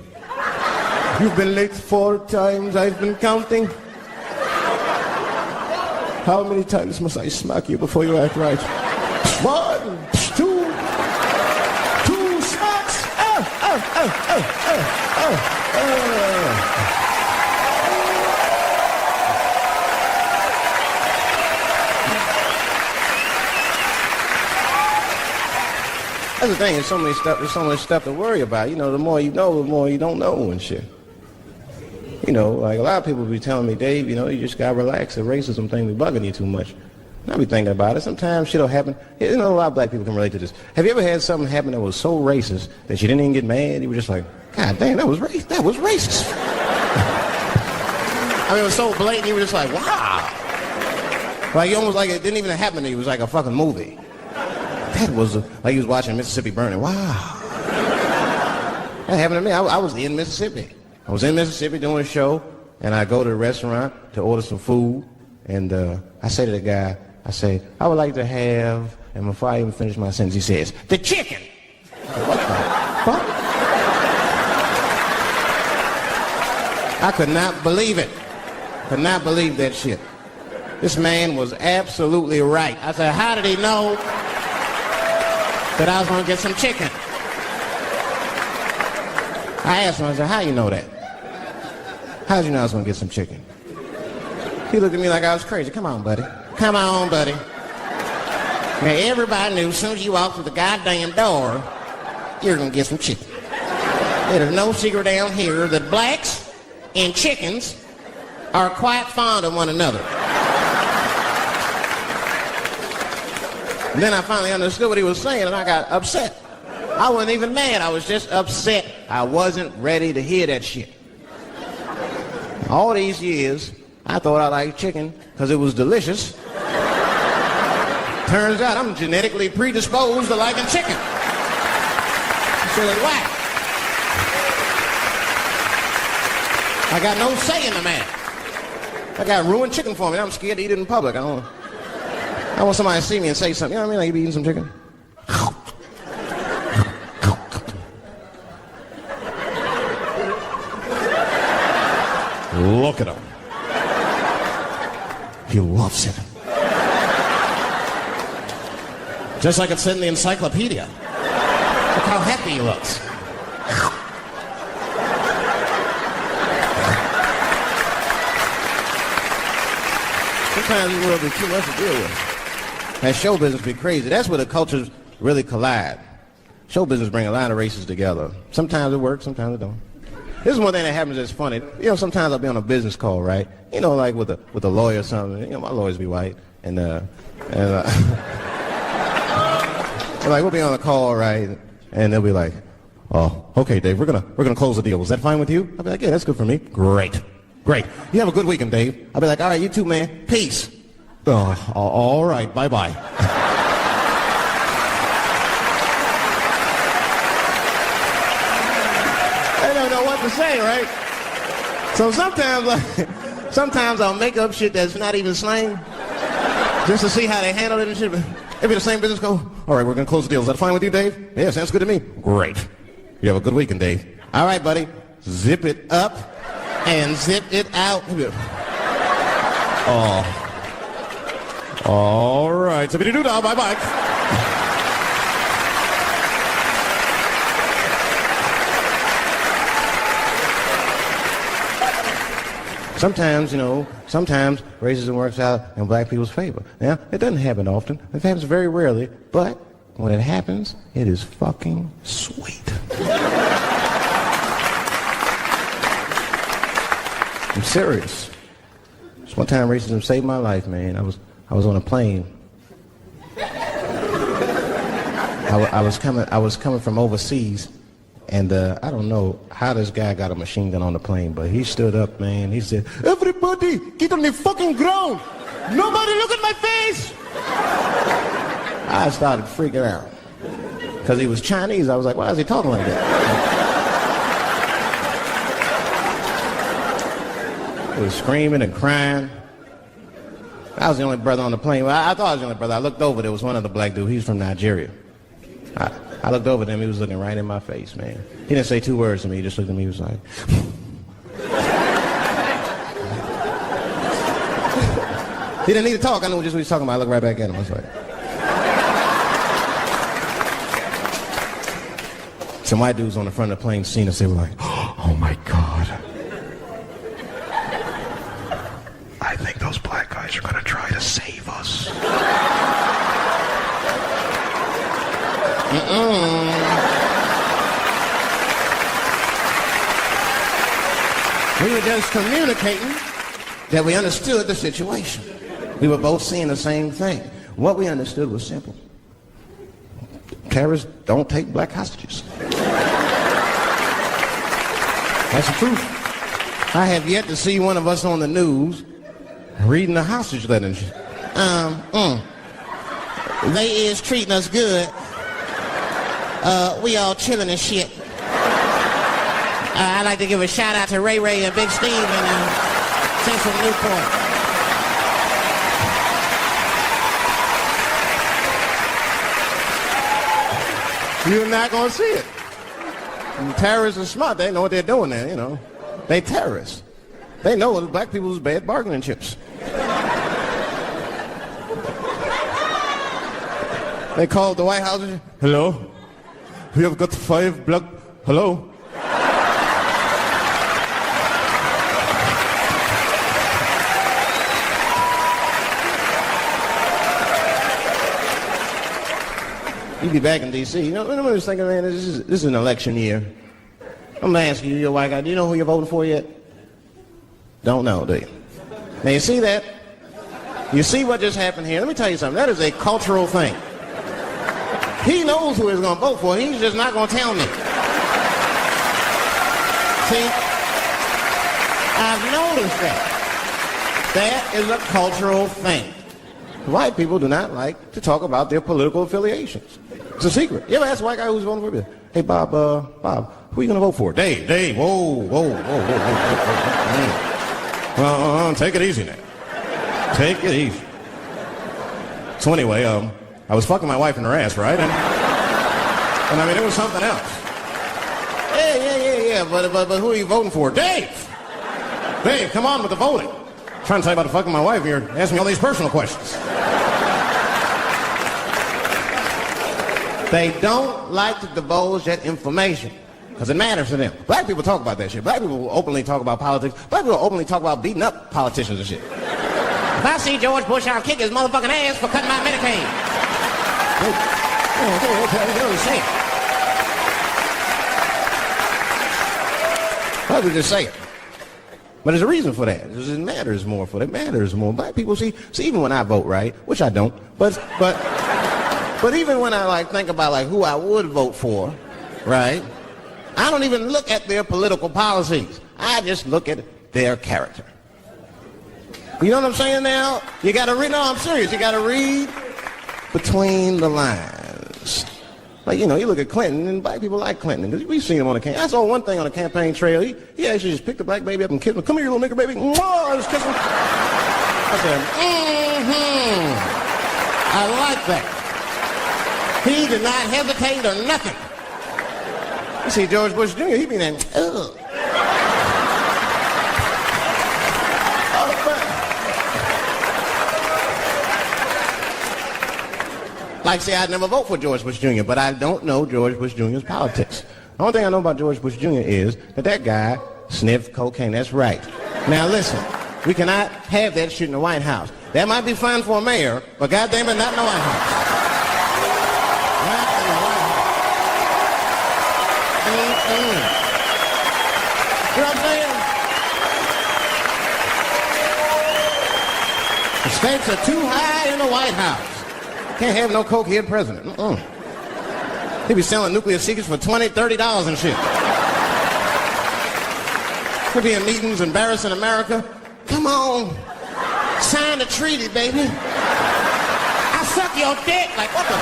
You've been late 4 times. I've been counting. How many times must I smack you before you act right? 1, 2 smacks. That's the thing. There's so much stuff to worry about. You know, the more you know, the more you don't know and shit. You know, like a lot of people be telling me, Dave, you know, you just gotta relax. The racism thing be bugging you too much. And I be thinking about it. Sometimes shit'll happen. You know, a lot of black people can relate to this. Have you ever had something happen that was so racist that you didn't even get mad? You were just like, God damn, that was racist. That was racist. I mean, it was so blatant. You were just like, wow. Like, you almost like it didn't even happen to you. It was like a fucking movie. That was like you was watching Mississippi Burning. Wow. That happened to me. I was in Mississippi. I was in Mississippi doing a show, and I go to the restaurant to order some food, and I say to the guy, I say, I would like to have, and before I even finish my sentence, he says, the chicken. What the fuck? I could not believe it. Could not believe that shit. This man was absolutely right. I said, how did he know that I was going to get some chicken? I asked him, I said, how you know that? How did you know I was going to get some chicken? He looked at me like I was crazy. Come on, buddy. Come on, buddy. Now, everybody knew as soon as you walked through the goddamn door, you're going to get some chicken. There's no secret down here that blacks and chickens are quite fond of one another. And then I finally understood what he was saying, and I got upset. I wasn't even mad. I was just upset. I wasn't ready to hear that shit. All these years, I thought I liked chicken because it was delicious. Turns out I'm genetically predisposed to liking chicken. So that's why. I got no say in the matter. I got ruined chicken for me. I'm scared to eat it in public. I want somebody to see me and say something. You know what I mean? Like you be eating some chicken. Look at him. He loves it. Just like it said in the encyclopedia. Look how happy he looks. Sometimes this world be too much to deal with. That show business be crazy. That's where the cultures really collide. Show business bring a lot of races together. Sometimes it works, sometimes it don't. This is one thing that happens that's funny. You know, sometimes I'll be on a business call, right? You know, like with a lawyer or something. You know, my lawyers be white. And like, we'll be on a call, right? And they'll be like, oh, okay, Dave, we're gonna close the deal. Is that fine with you? I'll be like, yeah, that's good for me. Great. You have a good weekend, Dave. I'll be like, all right, you too, man. Peace. Oh, all right, bye-bye. I don't know what to say, right? So sometimes I'll make up shit that's not even slang, just to see how they handle it and shit. It'll be the same business go, all right, we're going to close the deal. Is that fine with you, Dave? Yeah, sounds good to me. Great. You have a good weekend, Dave. All right, buddy. Zip it up and zip it out. Oh. All right. Zippity-doo-dah. Bye-bye. Sometimes, sometimes racism works out in black people's favor. Now, it doesn't happen often. It happens very rarely, but when it happens, it is fucking sweet. I'm serious. Just one time racism saved my life, man. I was on a plane. I was coming from overseas. And I don't know how this guy got a machine gun on the plane, but he stood up, man. He said, everybody, get on the fucking ground. Nobody look at my face. I started freaking out. Because he was Chinese. I was like, why is he talking like that? He was screaming and crying. I was the only brother on the plane. Well, I thought I was the only brother. I looked over. There was one other black dude. He was from Nigeria. I looked over at him. He was looking right in my face, man. He didn't say two words to me. He just looked at me. He was like... He didn't need to talk. I knew just what he was talking about. I looked right back at him. I was like... Some white dudes on the front of the plane seen us. They were like, oh, my God. I think those black guys are going to try to save us. We were just communicating that we understood the situation. We were both seeing the same thing. What we understood was simple. Terrorists don't take black hostages. That's the truth. I have yet to see one of us on the news reading the hostage letter. They is treating us good. We all chilling and shit. I'd like to give a shout out to Ray Ray and Big Steve in Central Newport. You're not gonna see it. And terrorists are smart. They know what they're doing there, you know. They terrorists. They know black people's bad bargaining chips. They called the White House. Hello? We have got 5 black... Hello? You be back in D.C. You know, I'm just thinking, man, this is an election year. I'm gonna ask you, you're a white guy, do you know who you're voting for yet? Don't know, do you? Now you see that? You see what just happened here? Let me tell you something. That is a cultural thing. He knows who he's gonna vote for. He's just not gonna tell me. See? I've noticed that. That is a cultural thing. White people do not like to talk about their political affiliations. It's a secret. You ever ask a white guy who's voting for you? Hey, Bob, who are you going to vote for? Dave, whoa. Take it easy now. Take it easy. So anyway, I was fucking my wife in her ass, right? And I mean, it was something else. Yeah, but who are you voting for? Dave, come on with the voting. I'm trying to tell you about fucking my wife here. Asking me all these personal questions. They don't like to divulge that information because it matters to them. Black people talk about that shit. Black people will openly talk about politics. Black people will openly talk about beating up politicians and shit. If I see George Bush, I'll kick his motherfucking ass for cutting my Medicaid. Black people just say it. But there's a reason for that. It matters more for them. It matters more. Black people see even when I vote, right, which I don't, but even when I think about who I would vote for, right, I don't even look at their political policies. I just look at their character. You know what I'm saying now? You gotta read, no, I'm serious. You gotta read between the lines. You look at Clinton, and black people like Clinton, because we've seen him on the campaign. I saw one thing on the campaign trail. He actually just picked a black baby up and kissed him. Come here, you little nigger baby. Mwah! Just kiss him. I said, I like that. He did not hesitate or nothing. You see George Bush Jr., he be there, ugh. See, I'd never vote for George Bush Jr., but I don't know George Bush Jr.'s politics. The only thing I know about George Bush Jr. is that guy sniffed cocaine. That's right. Now listen, we cannot have that shit in the White House. That might be fine for a mayor, but goddamn it, not in the White House. Not in the White House. You know what I'm saying? The stakes are too high in the White House. Can't have no cokehead president. He be selling nuclear secrets for $20, $30 and shit. He'll be in meetings embarrassing America. Come on, sign the treaty, baby. I suck your dick. What the?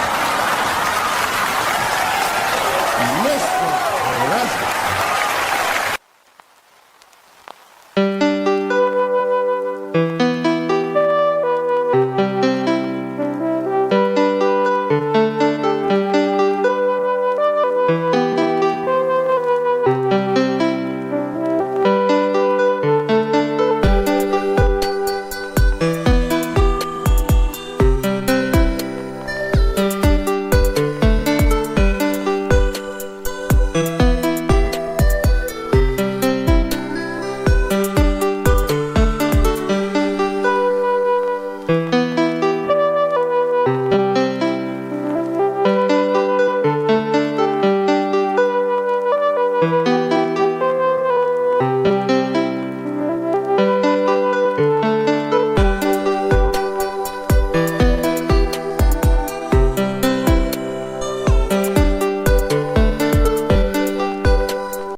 Mr.